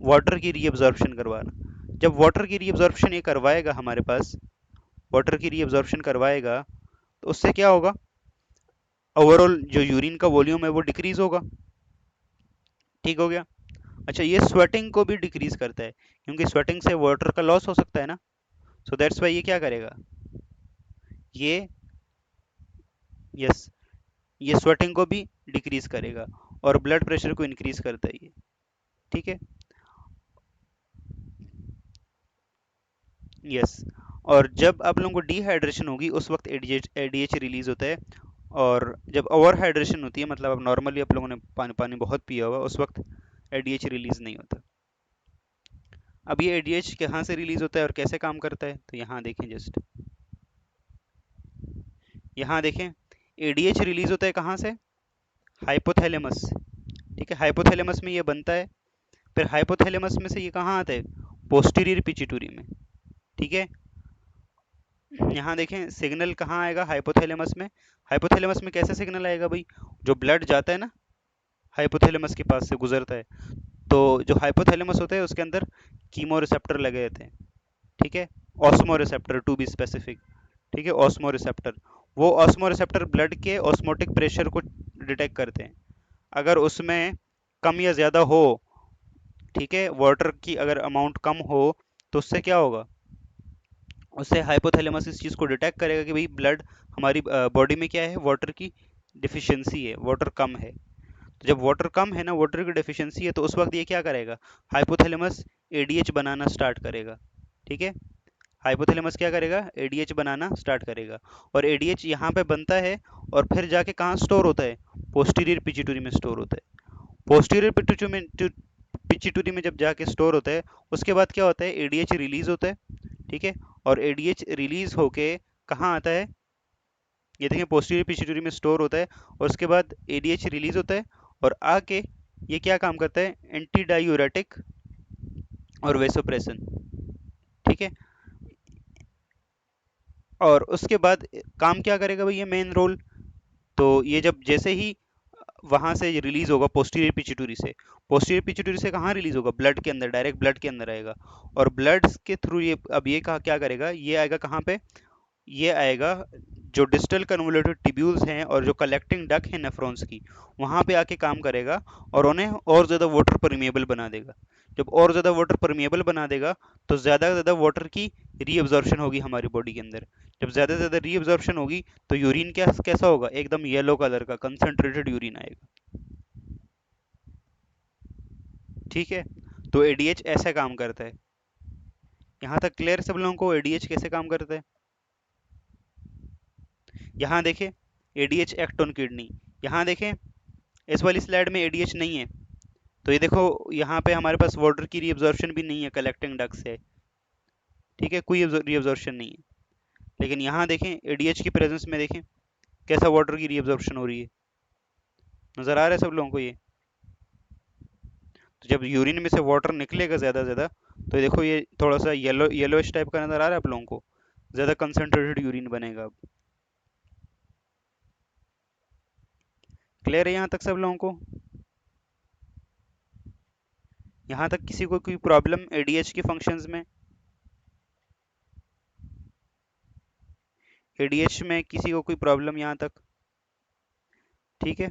वाटर की रीअब्जॉर्प्शन करवाना। जब वाटर की रीअब्जॉर्प्शन ये करवाएगा हमारे पास, वाटर की रीअब्जॉर्प्शन करवाएगा, तो उससे क्या होगा? ओवरऑल जो यूरिन का वॉल्यूम है वो डिक्रीज होगा। ठीक हो गया। अच्छा, ये स्वेटिंग को भी डिक्रीज करता है, क्योंकि स्वेटिंग से वाटर का लॉस हो सकता है ना। सो दैट्स वाई ये क्या करेगा? ये, यस, ये स्वेटिंग को भी डिक्रीज करेगा, और ब्लड प्रेशर को इंक्रीज करता है ये। ठीक है, यस। और जब आप लोगों को डिहाइड्रेशन होगी उस वक्त एडीएच एडीएच रिलीज होता है। और जब ओवर हाइड्रेशन होती है, मतलब अब नॉर्मली आप लोगों ने पानी पानी बहुत पिया होगा, उस वक्त एडीएच रिलीज नहीं होता। अब ये एडीएच कहाँ से रिलीज होता है और कैसे काम करता है? तो यहाँ देखें, जस्ट यहाँ देखें, एडीएच रिलीज होता है कहाँ से? हाइपोथैलेमस। ठीक है, हाइपोथैलेमस में ये बनता है। फिर हाइपोथैलेमस में से ये कहाँ आता है? पोस्टीरियर पिट्यूटरी में। ठीक है, यहाँ देखें, सिग्नल कहाँ आएगा? हाइपोथैलेमस में। हाइपोथैलेमस में कैसे सिग्नल आएगा भाई? जो ब्लड जाता है ना, हाइपोथैलेमस के पास से गुजरता है, तो जो हाइपोथैलेमस होता है उसके अंदर कीमो रिसेप्टर लगे रहते हैं। ठीक है, osmo receptor to be specific. ठीक है, ऑस्मो रिसेप्टर, वो ऑस्मो रिसेप्टर ब्लड के ऑस्मोटिक प्रेशर को डिटेक्ट करते हैं। अगर उसमें कम या ज़्यादा हो, ठीक है, वाटर की अगर अमाउंट कम हो, तो उससे क्या होगा? उससे हाइपोथैलेमस इस चीज़ को डिटेक्ट करेगा कि भाई ब्लड, हमारी बॉडी में क्या है? वाटर की डिफिशियंसी है, वाटर कम है। तो जब वाटर कम है ना, वाटर की डिफिशियंसी है, तो उस वक्त ये क्या करेगा? हाइपोथैलेमस एडीएच बनाना स्टार्ट करेगा। ठीक है, हाइपोथैलेमस क्या करेगा? एडीएच बनाना स्टार्ट करेगा। और एडीएच यहाँ पे बनता है, और फिर जाके कहाँ स्टोर होता है? पोस्टीरियर पिट्यूटरी में स्टोर होता है। पोस्टीरियर पिट्यूटरी में जब जाके स्टोर होता है, उसके बाद क्या होता है? एडीएच रिलीज होता है। ठीक है, और एडीएच रिलीज होके कहाँ आता है? ये देखें, पोस्टीरियर पिट्यूटरी में स्टोर होता है, और उसके बाद एडीएच रिलीज होता है, और आके ये क्या काम करता है? एंटी डायूरेटिक और वेसोप्रेसन। ठीक है, और उसके बाद काम क्या करेगा भाई ये मेन रोल? तो ये जब जैसे ही वहां से रिलीज होगा पोस्टीरियर पिट्यूटरी से, पोस्टीरियर पिट्यूटरी से कहाँ रिलीज होगा? ब्लड के अंदर, डायरेक्ट ब्लड के अंदर आएगा। और ब्लड के थ्रू ये, अब ये कहा क्या करेगा? ये आएगा कहाँ पे? ये आएगा जो डिस्टल कन्वोल्यूटेड टिब्यूल्स हैं और जो कलेक्टिंग डक है नेफ्रॉन्स की, वहां पे आके काम करेगा, और उन्हें और ज़्यादा वाटर परमिएबल बना देगा। जब और ज़्यादा वाटर परमिएबल बना देगा, तो ज़्यादा से ज़्यादा वाटर की रीअब्जॉर्प्शन होगी हमारी बॉडी के अंदर। जब ज़्यादा से ज़्यादा रीअब्जॉर्प्शन होगी, तो यूरिन कैसा होगा? एकदम येलो कलर का कंसनट्रेटेड यूरिन आएगा। ठीक है, तो एडीएच ऐसे काम करता है। यहाँ तक क्लियर सब लोगों को एडीएच कैसे काम करता है? यहाँ देखें, एडीएच एक्ट ऑन किडनी। यहाँ देखें, इस वाली स्लाइड में एडीएच नहीं है, तो ये देखो, यहाँ पे हमारे पास वाटर की रीअब्जॉर्प्शन भी नहीं है, कलेक्टिंग डक्ट से। ठीक है, कोई रीअब्जॉर्प्शन नहीं है। लेकिन यहाँ देखें, एडीएच की प्रेजेंस में देखें कैसा वाटर की रीअब्जॉर्प्शन हो रही है। नजर आ रहा है सब लोगों को ये? तो जब यूरिन में से वाटर निकलेगा ज्यादा ज्यादा, तो ये देखो ये थोड़ा सा येलो येलोइश टाइप का नजर आ रहा है आप लोगों को, ज्यादा कंसंट्रेटेड यूरिन बनेगा अब। क्लियर है यहाँ तक सब लोगों को? यहाँ तक किसी को कोई प्रॉब्लम एडीएच के फंक्शंस में? एडीएच में किसी को कोई प्रॉब्लम यहाँ तक? ठीक है,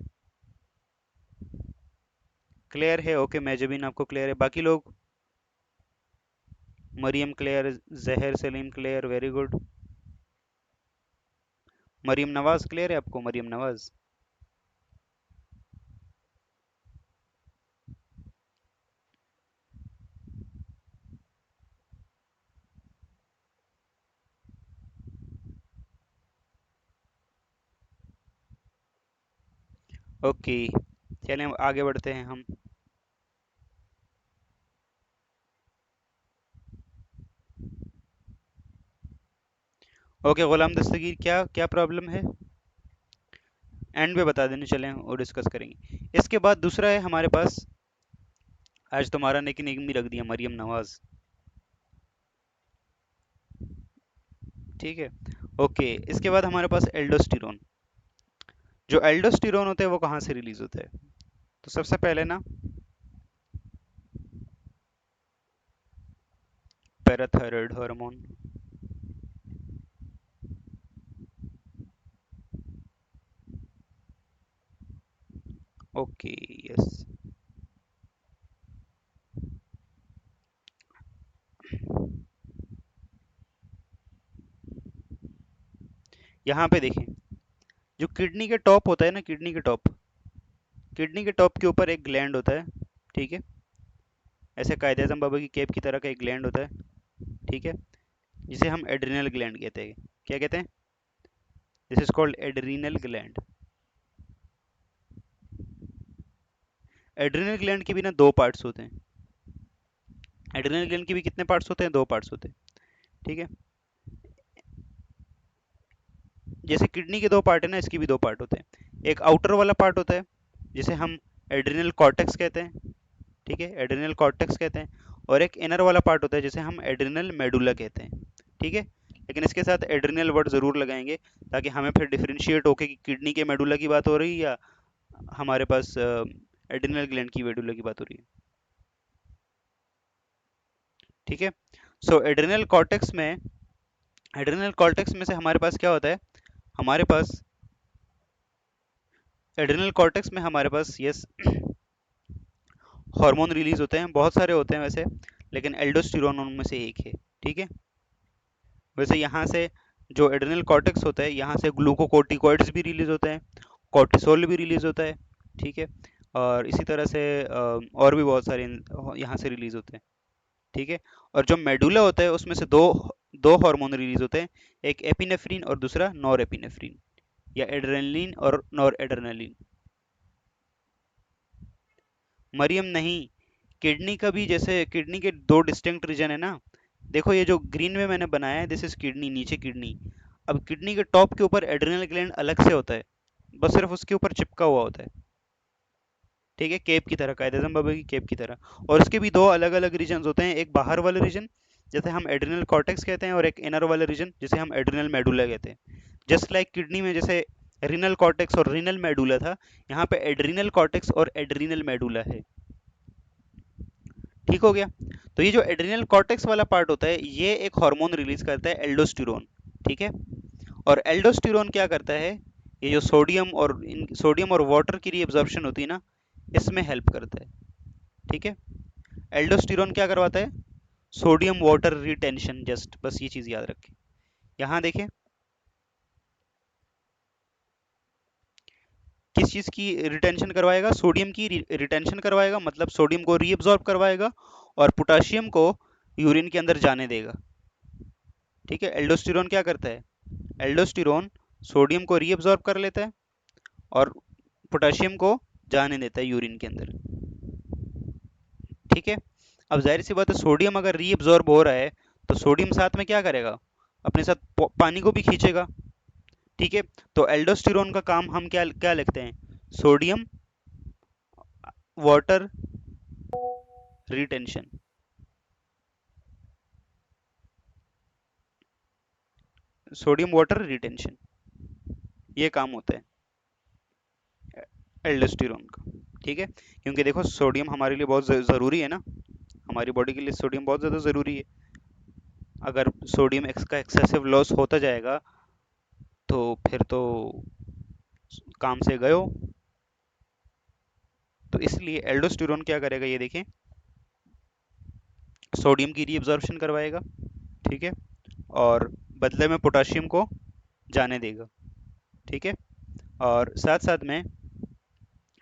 क्लियर है? ओके, मेजबिन आपको क्लियर है? बाकी लोग? Mariam clear, Zahar Saleem clear, very good. Mariam Nawaz clear है आपको? मरियम नवाज? ओके, चलें अब आगे बढ़ते हैं हम। ओके गुलाम दस्तगीर, क्या क्या प्रॉब्लम है? एंड पे बता देने, चलें और डिस्कस करेंगे। इसके बाद दूसरा है हमारे पास, आज तुम्हारा निकनेम भी रख दिया मरियम नवाज। ठीक है, ओके। इसके बाद हमारे पास एल्डोस्टिरोन। जो एल्डोस्टिरोन होता है वो कहाँ से रिलीज होता है? तो सबसे पहले ना, पैराथायरॉयड हार्मोन। Okay, yes. यहाँ पे देखें, जो किडनी के टॉप होता है ना, किडनी के टॉप के ऊपर एक ग्लैंड होता है। ठीक है, ऐसे कायदे आजम बाबा की कैप की तरह का एक ग्लैंड होता है। ठीक है, जिसे हम एड्रिनल ग्लैंड कहते हैं। क्या कहते हैं? This is called adrenal gland. Adrenal gland के भी ना दो पार्ट्स होते हैं। एड्रिनल ग्लैंड के भी कितने पार्ट्स होते हैं? दो पार्ट्स होते हैं। ठीक है, जैसे किडनी के दो पार्ट है ना, इसके भी दो पार्ट होते हैं। एक आउटर वाला पार्ट होता है जिसे हम एड्रिनल कॉर्टेक्स कहते हैं। ठीक है, एड्रिनल कॉर्टेक्स कहते हैं। और एक इनर वाला पार्ट होता है जिसे हम एड्रिनल मेडुला कहते हैं। ठीक है, लेकिन इसके साथ एड्रिनल वर्ड जरूर लगाएंगे, ताकि हमें फिर डिफरेंशिएट होके कि किडनी के मेडुला की बात हो रही है या हमारे पास एड्रिनल ग्लैंड की मेडुला की बात हो रही है। ठीक है, सो एड्रिनल कॉर्टेक्स में से हमारे पास क्या होता है? हमारे पास एड्रिनल कॉर्टेक्स में हमारे पास यस हार्मोन रिलीज होते हैं, बहुत सारे होते हैं वैसे, लेकिन एल्डोस्टिरोन उनमें से एक है। ठीक है, वैसे यहाँ से जो एड्रिनल कॉर्टेक्स होता है, यहाँ से ग्लूकोकोर्टिकॉइड्स भी रिलीज होते हैं, कॉर्टिसोल भी रिलीज होता है। ठीक है, और इसी तरह से और भी बहुत सारे यहाँ से रिलीज होते हैं। ठीक है, और जो मेडुला होता है उसमें से दो दो हार्मोन रिलीज होते हैं, एक एपिनेफ्रिन और दूसरा नॉर एपिनेफ्रिन, या एड्रेनलिन और नॉर एड्रेनलिन। मरियम नहीं, किडनी का भी, जैसे किडनी के दो डिस्टिंक्ट रीजन है ना। देखो ये जो ग्रीन में मैंने बनाया है, दिस इज किडनी, नीचे किडनी। अब किडनी के टॉप के ऊपर एड्रिनल ग्लैंड अलग से होता है, बस सिर्फ उसके ऊपर चिपका हुआ होता है। ठीक है, केप की तरह, कायदे आज़म बाबा की केप की तरह। और उसके भी दो अलग अलग रीजन होते हैं, एक बाहर वाले रीजन जिसे हम एड्रिनल कॉर्टेक्स कहते हैं, और एक इनर वाले रीजन जिसे हम एड्रिनल मेडुला कहते हैं। जस्ट लाइक किडनी में जैसे रीनल कॉर्टेक्स और रीनल मेडुला था, यहाँ पे एड्रिनल कॉर्टेक्स और एड्रिनल मेडुला है। ठीक हो गया? तो ये जो एड्रिनल कॉर्टेक्स वाला पार्ट होता है, ये एक हार्मोन रिलीज करता है, एल्डोस्टिरोन। ठीक है, और एल्डोस्टिरोन क्या करता है? ये जो सोडियम और वाटर की रीअब्जॉर्प्शन होती है ना, इसमें हेल्प करता है। ठीक है, एल्डोस्टिरोन क्या करवाता है? सोडियम वाटर रिटेंशन, जस्ट बस ये चीज याद रखें। यहाँ देखें, किस चीज की रिटेंशन करवाएगा? सोडियम की रिटेंशन करवाएगा, मतलब सोडियम को रीअब्जॉर्ब करवाएगा, और पोटाशियम को यूरिन के अंदर जाने देगा। ठीक है, एल्डोस्टिरोन क्या करता है? एल्डोस्टिरोन सोडियम को रीअब्जॉर्ब कर लेता है और पोटाशियम को जाने देता है यूरिन के अंदर। ठीक है, अब जाहिर सी बात है, सोडियम अगर रीअब्जॉर्ब हो रहा है तो सोडियम साथ में क्या करेगा? अपने साथ पानी को भी खींचेगा। ठीक है, तो एल्डोस्टिरोन का काम हम क्या क्या लिखते हैं? Sodium water retention, sodium water retention, ये काम होता है एल्डोस्टेरोन का। ठीक है, क्योंकि देखो सोडियम हमारे लिए बहुत ज़रूरी है ना, हमारी बॉडी के लिए सोडियम बहुत ज़्यादा ज़रूरी है। अगर सोडियम एक्स का एक्सेसिव लॉस होता जाएगा तो फिर तो काम से गए हो। तो इसलिए एल्डोस्टेरोन क्या करेगा, ये देखें, सोडियम की रीअब्जॉर्प्शन करवाएगा, ठीक है, और बदले में पोटाशियम को जाने देगा। ठीक है, और साथ साथ में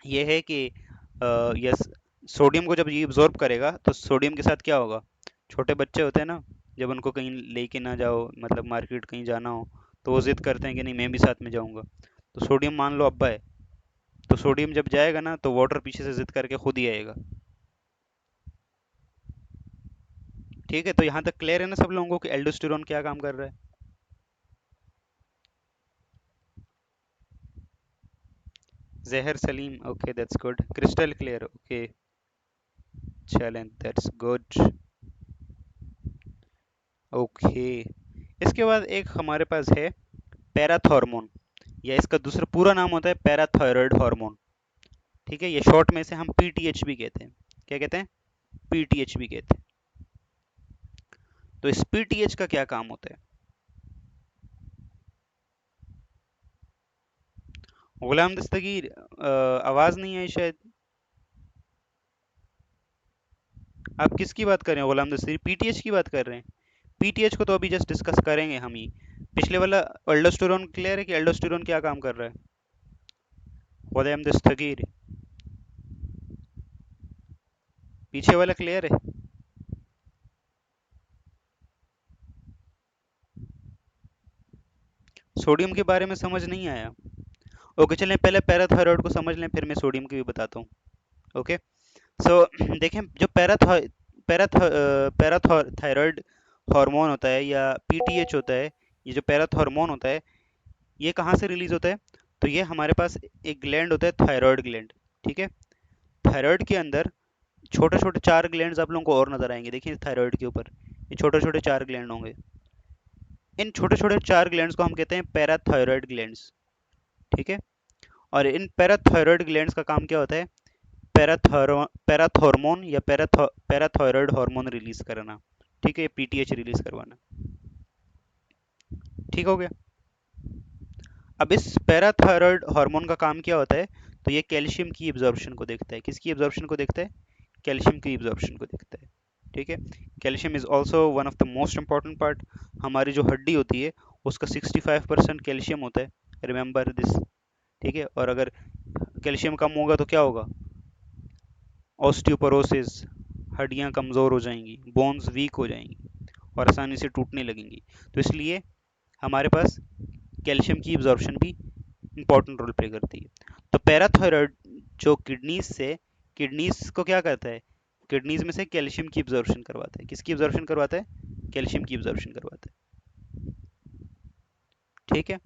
ये है कि यस, सोडियम को जब ये एब्जॉर्ब करेगा तो सोडियम के साथ क्या होगा, छोटे बच्चे होते हैं ना, जब उनको कहीं लेके ना जाओ, मतलब मार्केट कहीं जाना हो, तो वो जिद करते हैं कि नहीं मैं भी साथ में जाऊंगा। तो सोडियम मान लो अब्बा है, तो सोडियम जब जाएगा ना तो वाटर पीछे से जिद करके खुद ही आएगा। ठीक है, तो यहाँ तक क्लियर है ना सब लोगों को कि एल्डोस्टेरोन क्या काम कर रहा है। जहर Salim, okay that's good, crystal clear, okay, चलें दैट्स गुड, ओके। इसके बाद एक हमारे पास है पैराथॉर्मोन, या इसका दूसरा पूरा नाम होता है पैराथायरॉयड हार्मोन। ठीक है, ये शॉर्ट में से हम पीटीएच भी कहते हैं। क्या कहते हैं, पीटीएच भी कहते हैं। तो इस पीटीएच का क्या काम होता है। गुलाम दस्तगीर, आवाज नहीं आई शायद। आप किसकी बात कर रहे हैं गुलाम दस्तगीर, पीटीएच की बात कर रहे हैं। पीटीएच को तो अभी जस्ट डिस्कस करेंगे हम ही। पिछले वाला एल्डोस्टेरोन क्लियर है कि एल्डोस्टेरोन क्या काम कर रहा है। गुलाम दस्तगीर, पीछे वाला क्लियर है। सोडियम के बारे में समझ नहीं आया। ओके, चलें पहले पैराथायरॉयड को समझ लें, फिर मैं सोडियम की भी बताता हूँ। ओके, सो देखें, जो पैराथायरॉयड हार्मोन होता है या पीटीएच होता है, ये जो पैराथॉर्मोन होता है, ये कहाँ से रिलीज होता है। तो ये हमारे पास एक ग्लैंड होता है, थायराइड ग्लैंड। ठीक है, थायराइड के अंदर छोटे छोटे चार ग्लैंड्स आप लोगों को और नजर आएंगे, देखिए थायराइड के ऊपर ये छोटे छोटे चार ग्लैंड होंगे। इन छोटे छोटे चार ग्लैंड्स को हम कहते हैं पैराथायरॉयड ग्लैंड्स। ठीक है, और इन पैराथायरॉयड ग्लैंड्स का काम क्या होता है, पैराथॉर्मोन या पैराथायरॉयड हार्मोन रिलीज करना। ठीक है, पीटीएच रिलीज करवाना। ठीक हो गया। अब इस पैराथायरॉयड हार्मोन का काम क्या होता है, तो ये कैल्शियम की एब्जॉर्प्शन को देखता है। किसकी एब्जॉर्प्शन को देखता है, कैल्शियम की एब्जॉर्प्शन को देखता है। ठीक है, calcium is also one of the most important part. हमारी जो हड्डी होती है उसका 65% कैल्शियम होता है, रिमेंबर दिस। ठीक है, और अगर कैल्शियम कम होगा तो क्या होगा, ऑस्टियोपोरोसिस, हड्डियां कमज़ोर हो जाएंगी, बोन्स वीक हो जाएंगी और आसानी से टूटने लगेंगी। तो इसलिए हमारे पास कैल्शियम की एब्जॉर्प्शन भी इंपॉर्टेंट रोल प्ले करती है। तो पैराथायरॉयड जो किडनीज को क्या करता है, किडनीज में से कैल्शियम की एब्जॉर्प्शन करवाता है। किसकी एब्जॉर्प्शन करवाता है, कैल्शियम की एब्जॉर्प्शन करवाता है। ठीक है,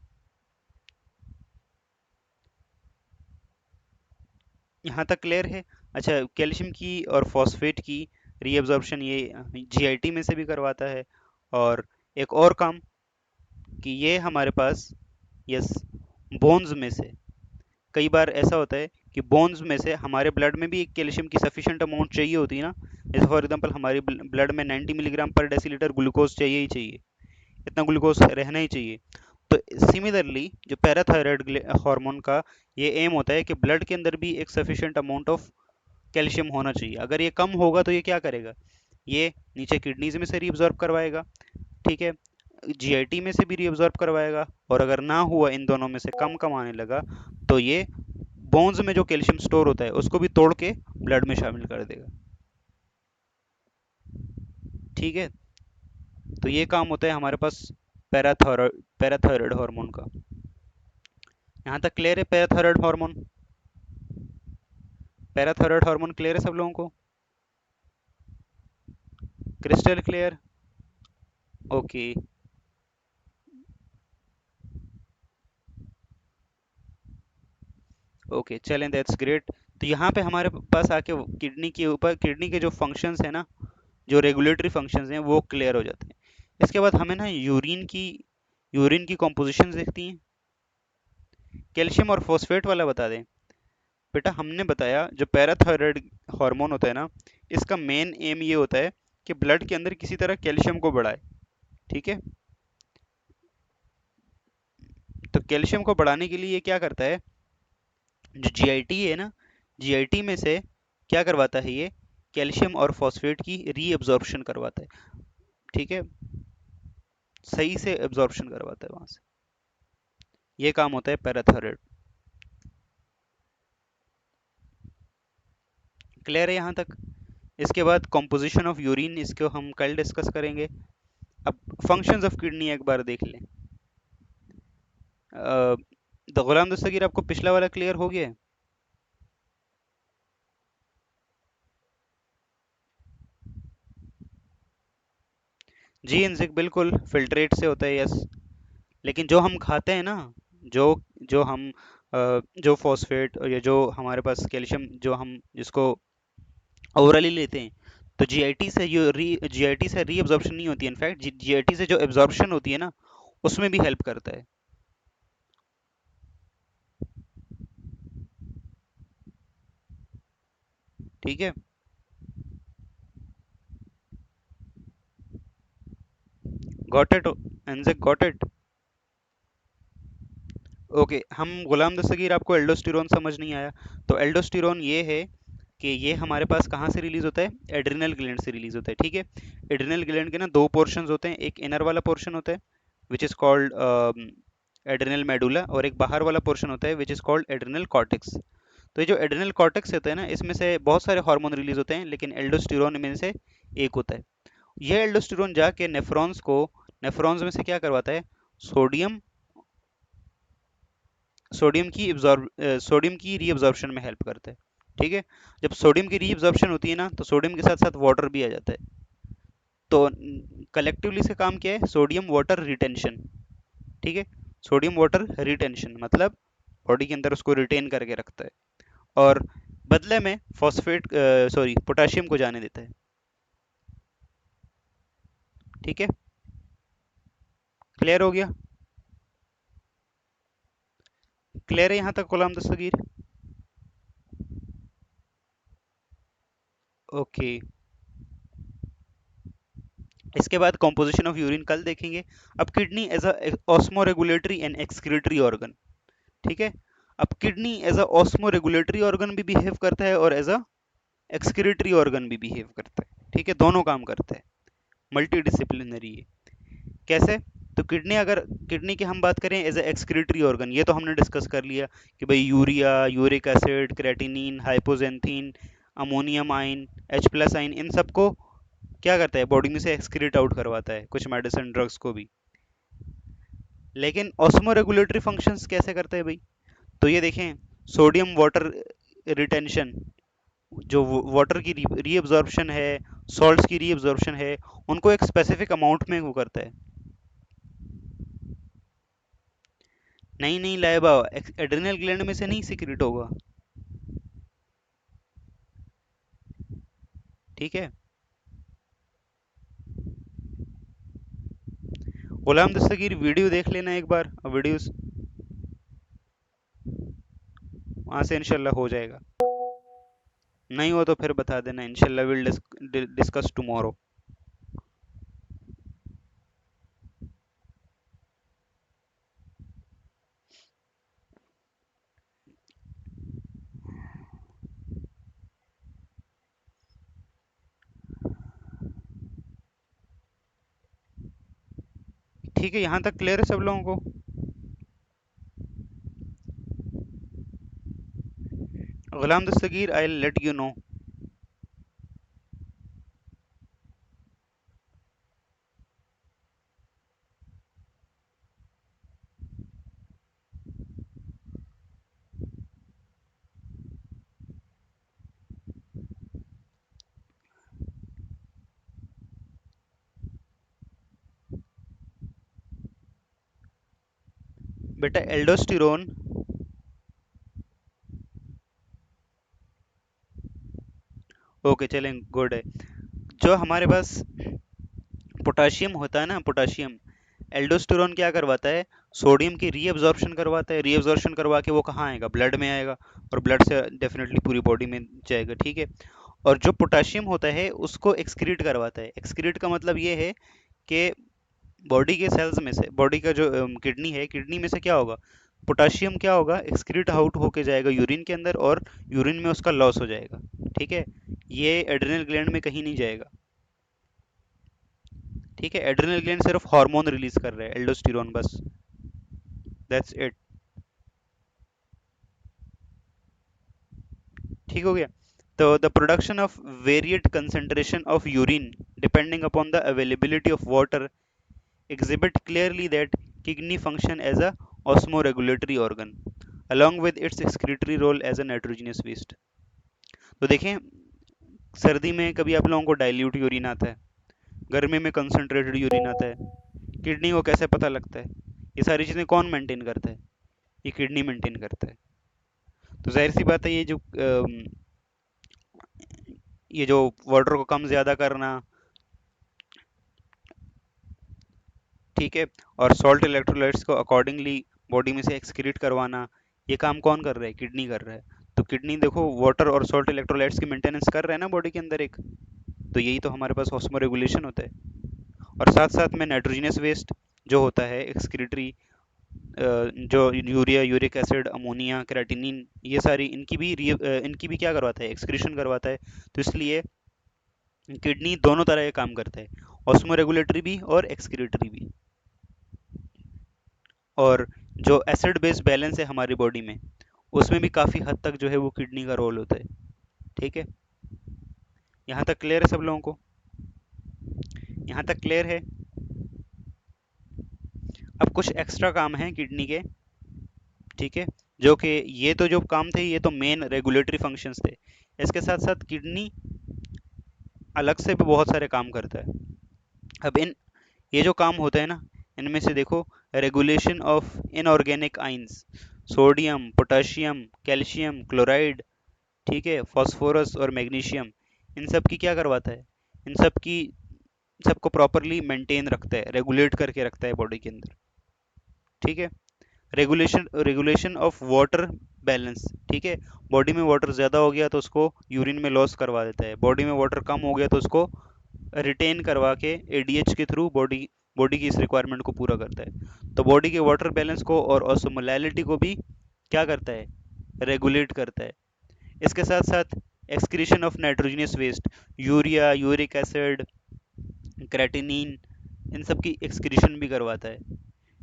यहाँ तक क्लियर है। अच्छा, कैल्शियम की और फॉस्फेट की रीअब्जॉर्प्शन ये जीआईटी में से भी करवाता है। और एक और काम कि ये हमारे पास, यस, बोन्स में से, कई बार ऐसा होता है कि बोन्स में से हमारे ब्लड में भी एक कैल्शियम की सफिशिएंट अमाउंट चाहिए होती है ना। जैसे फॉर एग्जांपल हमारी ब्लड में 90 मिलीग्राम पर डेसीलीटर ग्लूकोज चाहिए ही चाहिए, इतना ग्लूकोज रहना ही चाहिए। तो सिमिलरली जो पैराथायरॉयड हार्मोन का ये एम होता है कि ब्लड के अंदर भी एक सफिशिएंट अमाउंट ऑफ कैल्शियम होना चाहिए। अगर ये कम होगा तो ये क्या करेगा, ये नीचे किडनीज में से रीअब्जॉर्ब करवाएगा। ठीक है, जीआईटी में से भी रीअब्जॉर्ब करवाएगा, और अगर ना हुआ, इन दोनों में से कम कम आने लगा, तो ये बोन्स में जो कैल्शियम स्टोर होता है उसको भी तोड़ के ब्लड में शामिल कर देगा। ठीक है, तो ये काम होता है हमारे पास पैराथायरॉयड हार्मोन का। यहाँ तक क्लियर है parathyroid hormone, parathyroid hormone clear है सब लोगों को, क्रिस्टल क्लियर, ओके, ओके, चलें दैट्स ग्रेट। तो यहाँ पे हमारे पास आके किडनी के ऊपर किडनी के जो फंक्शंस है ना, जो रेगुलेटरी फंक्शंस हैं वो क्लियर हो जाते हैं। इसके बाद हमें ना यूरिन की कॉम्पोजिशन देखती हैं। कैल्शियम और फॉस्फेट वाला बता दें। बेटा हमने बताया जो पैराथायराइड हार्मोन होता है ना, इसका मेन एम ये होता है कि ब्लड के अंदर किसी तरह कैल्शियम को बढ़ाए। ठीक है। तो कैल्शियम को बढ़ाने के लिए ये क्या करता है, जो जीआईटी है ना, जीआईटी में से क्या करवाता है ये, कैल्शियम और फॉस्फेट की रीअब्जॉर्प्शन करवाता है। ठीक है, सही से एब्जॉर्प्शन करवाता है वहां से। ये काम होता है पैराथायराइड। क्लियर है यहाँ तक। इसके बाद कॉम्पोजिशन ऑफ यूरिन, इसको हम कल डिस्कस करेंगे। अब फंक्शंस ऑफ किडनी एक बार देख लें। तो गुलाम दस्तगीर, आपको पिछला वाला क्लियर हो गया है? जी इनसिक बिल्कुल फिल्ट्रेट से होता है, यस। लेकिन जो हम खाते हैं ना, जो जो हम जो फॉस्फेट और ये जो हमारे पास कैल्शियम जो हम जिसको ओरली लेते हैं, तो जीआईटी से जीआईटी से रीअब्जॉर्प्शन नहीं होती है। इनफैक्ट जीआईटी से जो एब्जॉर्प्शन होती है ना, उसमें भी हेल्प करता है। ठीक है। गॉट इट एनजिक, गॉट इट। ओके, हम गुलाम दस्तगीर, आपको एल्डोस्टेरोन समझ नहीं आया। तो एल्डोस्टेरोन ये है कि ये हमारे पास कहाँ से रिलीज होता है, एड्रिनल ग्लैंड से रिलीज होता है। ठीक है। एड्रिनल ग्लैंड के ना दो पोर्शंस होते हैं, एक इनर वाला पोर्शन होता है which is called adrenal medulla, और एक बाहर वाला पोर्शन होता है which is called adrenal cortex. तो ये जो एड्रिनल कॉर्टेक्स होता है ना, इसमें से बहुत सारे हार्मोन रिलीज होते हैं, लेकिन एल्डोस्टेरोन में से एक होता है। यह एल्डोस्टेरोन जाके नेफ्रॉन्स में से क्या करवाता है, सोडियम सोडियम की रीअब्जॉर्प्शन में हेल्प करता है। ठीक है। जब सोडियम की रीअब्जॉर्प्शन होती है ना, तो सोडियम के साथ साथ वाटर भी आ जाता है। तो कलेक्टिवली इसका काम क्या है, सोडियम वाटर रिटेंशन। ठीक है। सोडियम वाटर रिटेंशन मतलब बॉडी के अंदर उसको रिटेन करके रखता है, और बदले में फॉस्फेट सॉरी पोटाशियम को जाने देता है। ठीक है। क्लियर हो गया। क्लियर है यहाँ तक गुलाम दस्तगीर? ओके। इसके बाद कॉम्पोजिशन ऑफ यूरिन कल देखेंगे। अब kidney as a osmo regulatory and excretory organ. ठीक है। अब kidney as a osmo regulatory organ भी बिहेव करता है और एज अ एक्सक्रीटरी ऑर्गन भी बिहेव करता है। ठीक है, दोनों काम करता है, मल्टी डिसिप्लिनरी है। कैसे? तो किडनी की हम बात करें एज ए एक्सक्रीटरी ऑर्गन, ये तो हमने डिस्कस कर लिया कि भाई urea, uric acid, creatinine, hypoxanthine, ammonium ion, H plus ion, इन सबको क्या करता है, बॉडी में से एक्सक्रीट आउट करवाता है, कुछ मेडिसिन ड्रग्स को भी। लेकिन ऑस्मो रेगुलेटरी फंक्शंस कैसे करता है भाई? तो ये देखें, सोडियम वाटर रिटेंशन, जो वाटर की रीअब्जॉर्प्शन है, सॉल्ट्स की रीअब्जॉर्प्शन है, उनको एक स्पेसिफिक अमाउंट में वो करता है। नहीं नहीं लाइबा, एड्रिनल ग्लैंड में से नहीं सिक्रेट होगा। ठीक है। गुलाम दस्तगीर, वीडियो देख लेना एक बार, वीडियोस वहां से इंशाल्लाह हो जाएगा। नहीं हो तो फिर बता देना, इंशाल्लाह विल डिस्कस टुमारो। ठीक है, यहाँ तक क्लियर है सब लोगों को? गुलाम दस्तगीर, आई लेट यू नो। बेटा एल्डोस्टिरोन, ओके चलें, गुड है। जो हमारे पास पोटाशियम होता है ना, पोटाशियम, एल्डोस्टेरोन क्या करवाता है, सोडियम की रीअब्जॉर्प्शन करवाता है। रीअब्जॉर्प्शन करवा के वो कहाँ आएगा, ब्लड में आएगा, और ब्लड से डेफिनेटली पूरी बॉडी में जाएगा, ठीक है। और जो पोटाशियम होता है उसको एक्सक्रीट करवाता है। एक्सक्रीट का मतलब ये है कि बॉडी के सेल्स में से, बॉडी का जो किडनी है, किडनी में से क्या होगा, पोटाशियम क्या होगा, एक्सक्रीट आउट होके जाएगा यूरिन के अंदर, और यूरिन में उसका लॉस हो जाएगा, ठीक है। ये एड्रिनल ग्लैंड में कहीं नहीं जाएगा, ठीक है। एड्रिनल ग्लैंड सिर्फ हार्मोन रिलीज कर रहा है, एल्डोस्टेरोन, बस, दैट्स इट। ठीक हो गया। तो the production of variate concentration of urine depending upon the availability of water exhibit clearly that kidney function as a osmoregulatory organ along with its excretory role as a nitrogenous waste। तो देखें, सर्दी में कभी आप लोगों को dilute urine आता है, गर्मी में कंसंट्रेटेड यूरिन आता है, किडनी को कैसे पता लगता है, ये सारी चीज़ें कौन मेंटेन करता है, ये किडनी मेंटेन करता है। तो जाहिर सी बात है, ये जो वाटर को कम ज़्यादा करना, ठीक है, और सॉल्ट इलेक्ट्रोलाइट्स को अकॉर्डिंगली बॉडी में से एक्सक्रीट करवाना, ये काम कौन कर रहा है, किडनी कर रहा है। तो किडनी देखो वाटर और सॉल्ट इलेक्ट्रोलाइट्स की मेंटेनेंस कर रहा है ना बॉडी के अंदर एक। तो यही तो हमारे पास ऑस्मो रेगुलेशन होता है। और साथ साथ में नाइट्रोजनस वेस्ट जो होता है एक्सक्रीटरी, जो urea, uric acid, ammonia, creatinine, ये सारी इनकी भी क्या करवाता है, एक्सक्रीशन करवाता है। तो इसलिए किडनी दोनों तरह के काम करता है, ऑस्मो रेगुलेटरी भी और एक्सक्रीटरी भी। और जो एसिड बेस बैलेंस है हमारी बॉडी में, उसमें भी काफ़ी हद तक जो है वो किडनी का रोल होता है, ठीक है। यहाँ तक क्लियर है सब लोगों को, यहाँ तक क्लियर है। अब कुछ एक्स्ट्रा काम है किडनी के, ठीक है, जो कि ये तो जो काम थे ये तो मेन रेगुलेटरी फंक्शंस थे। इसके साथ साथ किडनी अलग से भी बहुत सारे काम करता है। अब ये जो काम होता है ना, इनमें से देखो, regulation of inorganic ions, sodium, potassium, calcium, chloride, ठीक है, फास्फोरस और मैग्नीशियम, इन सब की क्या करवाता है, इन सब की सबको प्रॉपरली मेंटेन रखता है, रेगुलेट करके रखता है बॉडी के अंदर, ठीक है। Regulation regulation of water balance, ठीक है, बॉडी में वाटर ज़्यादा हो गया तो उसको यूरिन में लॉस करवा देता है, बॉडी में वाटर कम हो गया तो उसको रिटेन करवा के एडीएच के थ्रू बॉडी बॉडी की इस रिक्वायरमेंट को पूरा करता है। तो बॉडी के वाटर बैलेंस को और ऑस्मोलैलिटी को भी क्या करता है, रेगुलेट करता है। इसके साथ साथ excretion of nitrogenous waste, urea, uric acid, creatinine, इन सब की एक्सक्रीशन भी करवाता है,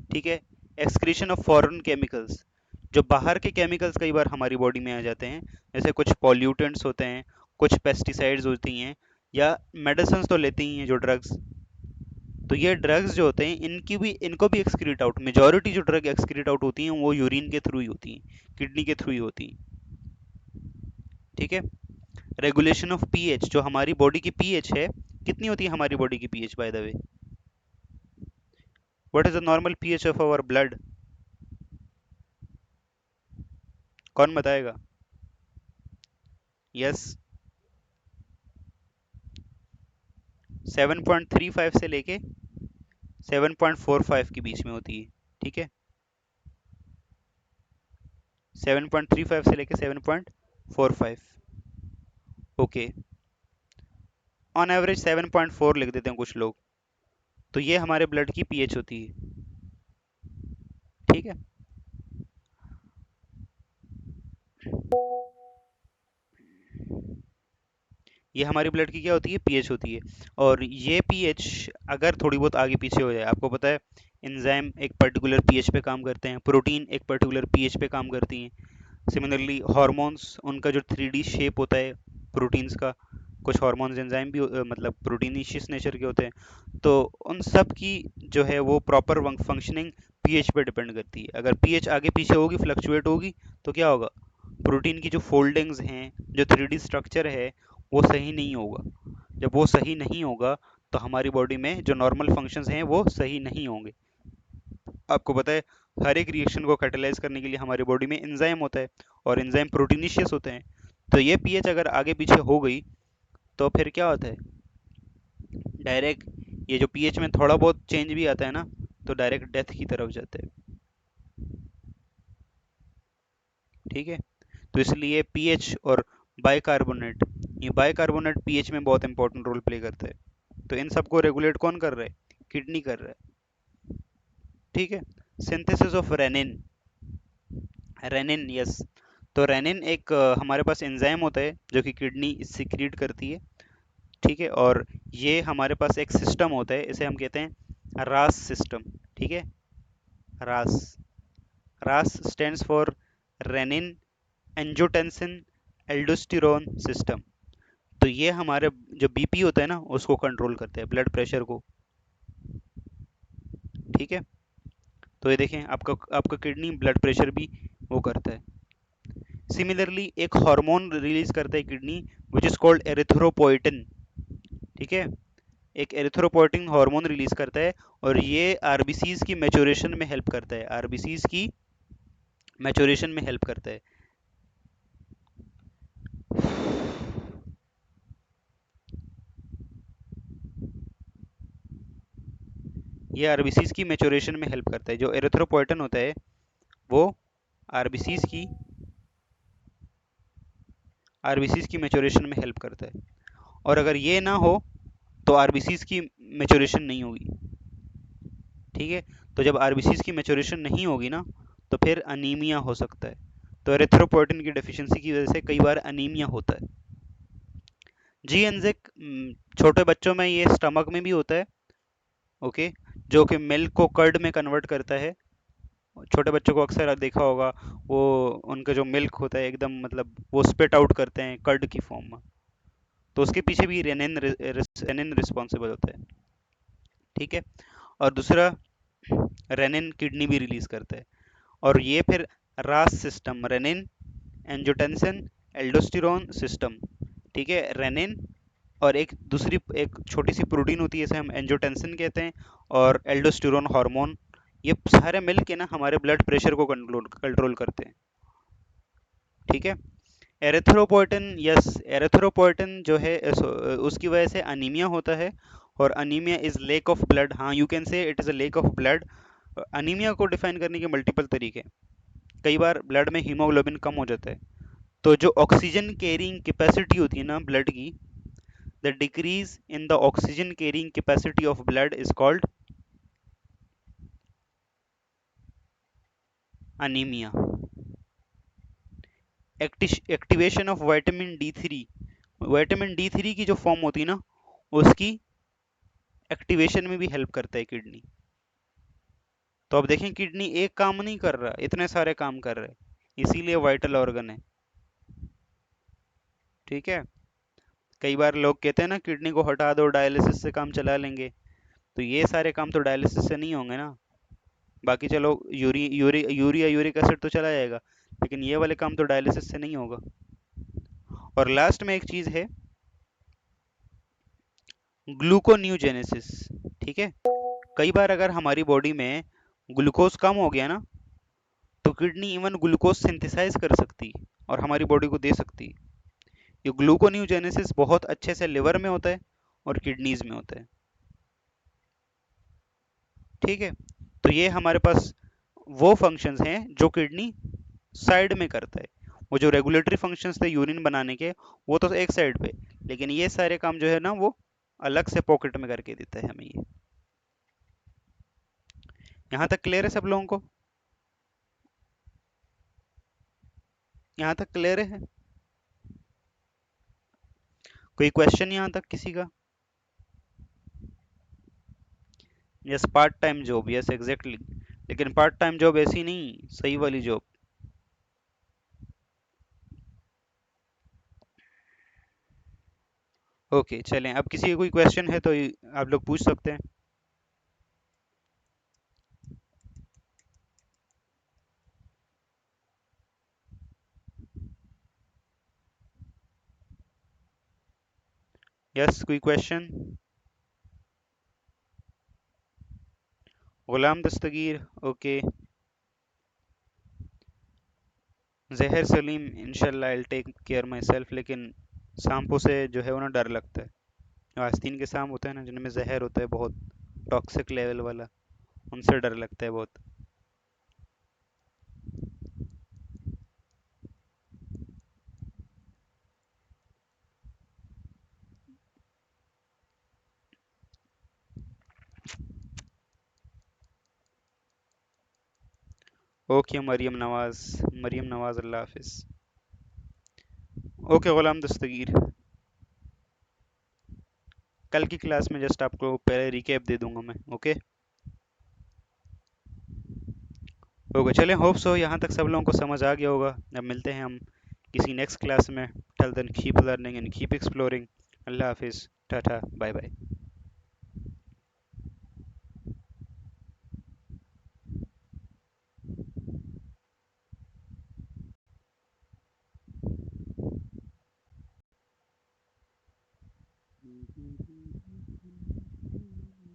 ठीक है। एक्सक्रीशन ऑफ फॉरेन केमिकल्स, जो बाहर के केमिकल्स कई बार हमारी बॉडी में आ जाते हैं, जैसे कुछ पॉल्यूटेंट्स होते हैं, कुछ पेस्टिसाइड्स होती हैं, या मेडिसिन तो लेते ही हैं जो ड्रग्स। तो ये ड्रग्स जो होते हैं इनको भी एक्सक्रीट आउट, मेजॉरिटी जो ड्रग एक्सक्रीट आउट होती हैं वो यूरिन के थ्रू ही होती हैं, किडनी के थ्रू ही होती हैं, ठीक है। रेगुलेशन ऑफ पीएच, जो हमारी बॉडी की पीएच है, कितनी होती है हमारी बॉडी की pH, by the way, what is the normal pH of our blood, कौन बताएगा। यस, 7.35 से लेके 7.45 के बीच में होती है, ठीक है। 7.35 से लेके 7.45, ओके। ऑन एवरेज 7.4 लिख देते हैं कुछ लोग। तो ये हमारे ब्लड की पीएच होती है, ठीक है। ये हमारी ब्लड की क्या होती है, पीएच होती है। और ये पीएच अगर थोड़ी बहुत आगे पीछे हो जाए, आपको पता है एंजाइम एक पर्टिकुलर पीएच पे काम करते हैं, प्रोटीन एक पर्टिकुलर पीएच पे काम करती हैं। सिमिलरली हार्मोन्स, उनका जो 3D शेप होता है प्रोटीन्स का, कुछ हार्मोन्स एंजाइम भी मतलब प्रोटीनिशियस नेचर के होते हैं। तो उन सब की जो है वो प्रॉपर फंक्शनिंग पीएच पे डिपेंड करती है। अगर पीएच आगे पीछे होगी, फ्लक्चुएट होगी, तो क्या होगा, प्रोटीन की जो फोल्डिंग्स हैं, जो 3D स्ट्रक्चर है, वो सही नहीं होगा। जब वो सही नहीं होगा तो हमारी बॉडी में जो नॉर्मल फंक्शंस हैं वो सही नहीं होंगे। आपको पता है हर एक रिएक्शन को कैटेलाइज करने के लिए हमारी बॉडी में एंजाइम होता है, और एंजाइम प्रोटीनिशियस होते हैं। तो ये पीएच अगर आगे पीछे हो गई तो फिर क्या होता है, डायरेक्ट ये जो पीएच में थोड़ा बहुत चेंज भी आता है ना, तो डायरेक्ट डेथ की तरफ जाता है। ठीक है, तो इसलिए पीएच और बाइकार्बोनेट, ये बाइकार्बोनेट पीएच में बहुत इंपॉर्टेंट रोल प्ले करता है। तो इन सबको रेगुलेट कौन कर रहा है, किडनी कर रहा है। ठीक है, synthesis of renin, renin yes, तो रेनिन एक हमारे पास एंजाइम होता है जो कि किडनी सिक्रीट करती है। ठीक है, और ये हमारे पास एक सिस्टम होता है, इसे हम कहते हैं रास सिस्टम। ठीक है, रास, रास stands for renin angiotensin aldosterone system. तो ये हमारे जो बीपी होता है ना उसको कंट्रोल करते हैं, ब्लड प्रेशर को। ठीक है, तो ये देखें आपका आपका किडनी ब्लड प्रेशर भी वो करता है। सिमिलरली एक हार्मोन रिलीज करता है kidney which is called erythropoietin. ठीक है, एक एरिथ्रोपोइटिन हार्मोन रिलीज करता है, और ये आरबीसीज की मैच्योरेशन में हेल्प करता है, आरबीसीज की मैच्योरेशन में हेल्प करता है। ये आरबीसीज की मैच्योरेशन में हेल्प करता है, जो एरिथ्रोपोइटिन होता है वो आरबीसीज की आरबीसीज की मैच्योरेशन में हेल्प करता है। और अगर ये ना हो तो आरबीसीज की मैच्योरेशन नहीं होगी। ठीक है, तो जब आरबीसीज की मैच्योरेशन नहीं होगी ना, तो फिर अनीमिया हो सकता है। तो एरिथ्रोपोइटिन की डेफिशिएंसी की वजह से कई बार अनीमिया होता है। जी एनजेक छोटे बच्चों में ये स्टमक में भी होता है। ओके, जो कि मिल्क को कर्ड में कन्वर्ट करता है। छोटे बच्चों को अक्सर देखा होगा, वो उनका जो मिल्क होता है एकदम मतलब वो स्पिट आउट करते हैं कर्ड की फॉर्म में। तो उसके पीछे भी रेनिन रेनिन रिस्पॉन्सिबल होता है। ठीक है, और दूसरा रेनिन किडनी भी रिलीज करता है, और ये फिर रास system, renin angiotensin aldosterone system. ठीक है, रेनिन और एक दूसरी एक छोटी सी प्रोटीन होती है, इसे हम एंजियोटेंसिन कहते हैं, और एल्डोस्टेरोन हार्मोन, ये सारे मिल के ना हमारे ब्लड प्रेशर को कंट्रोल कंट्रोल करते हैं। ठीक है, एरिथ्रोपोइटिन यस, एरिथ्रोपोइटिन जो है उसकी वजह से अनीमिया होता है, और anaemia is lack of blood. हाँ, you can say it is a lack of blood. Anaemia को डिफाइन करने के मल्टीपल तरीके हैं। कई बार ब्लड में हीमोग्लोबिन कम हो जाता है, तो जो ऑक्सीजन कैरिंग कैपेसिटी होती है ना ब्लड की, the decrease in the oxygen carrying capacity of blood is called anaemia. Activation of vitamin D three, vitamin D three की जो फॉर्म होती है ना उसकी एक्टिवेशन में भी हेल्प करता है किडनी। तो अब देखें किडनी एक काम नहीं कर रहा, इतने सारे काम कर रहे हैं, इसीलिए वाइटल ऑर्गन है। ठीक है, कई बार लोग कहते हैं ना किडनी को हटा दो डायलिसिस से काम चला लेंगे, तो ये सारे काम तो डायलिसिस से नहीं होंगे ना। बाकी चलो यूरिया यूरिक एसिड तो चला जाएगा, लेकिन ये वाले काम तो डायलिसिस से नहीं होगा। और लास्ट में एक चीज है, ग्लूकोन्यूजेनेसिस। ठीक है, कई बार अगर हमारी बॉडी में ग्लूकोज कम हो गया ना, तो किडनी इवन ग्लूकोज सिंथेसाइज कर सकती है और हमारी बॉडी को दे सकती है। ये ग्लूकोन्यूजेनेसिस बहुत अच्छे से लिवर में होता है और किडनीज में होता है। ठीक है, तो ये हमारे पास वो फंक्शंस हैं जो किडनी साइड में करता है। वो जो रेगुलेटरी फंक्शंस थे यूरिन बनाने के, वो तो एक साइड पे, लेकिन ये सारे काम जो है ना वो अलग से पॉकेट में करके देता है हमें ये। यहाँ तक क्लियर है सब लोगों को? यहाँ तक क्लियर है? कोई क्वेश्चन यहाँ तक किसी का? Yes, part time job, yes exactly, लेकिन पार्ट टाइम जॉब ऐसी नहीं, सही वाली जॉब। ओके चलें, अब किसी का कोई क्वेश्चन है तो आप लोग पूछ सकते हैं। यस, कोई क्वेश्चन? गुलाम दस्तगीर, ओके। जहर सलीम, इंशाल्लाह I take care myself, लेकिन सांपों से जो है वो ना डर लगता है। आस्तीन के सांप होते हैं ना जिनमें जहर होता है बहुत टॉक्सिक लेवल वाला, उनसे डर लगता है बहुत। ओके मरियम नवाज, अल्लाह हाफिज। ओके गुलाम दस्तगीर, कल की क्लास में जस्ट आपको पहले रिकैप दे दूंगा मैं। ओके। ओके चलें, होप सो यहाँ तक सब लोगों को समझ आ गया होगा। अब मिलते हैं हम किसी नेक्स्ट क्लास में। Till then keep learning and keep exploring. अल्लाह हाफिज, टाटा, बाय बाय।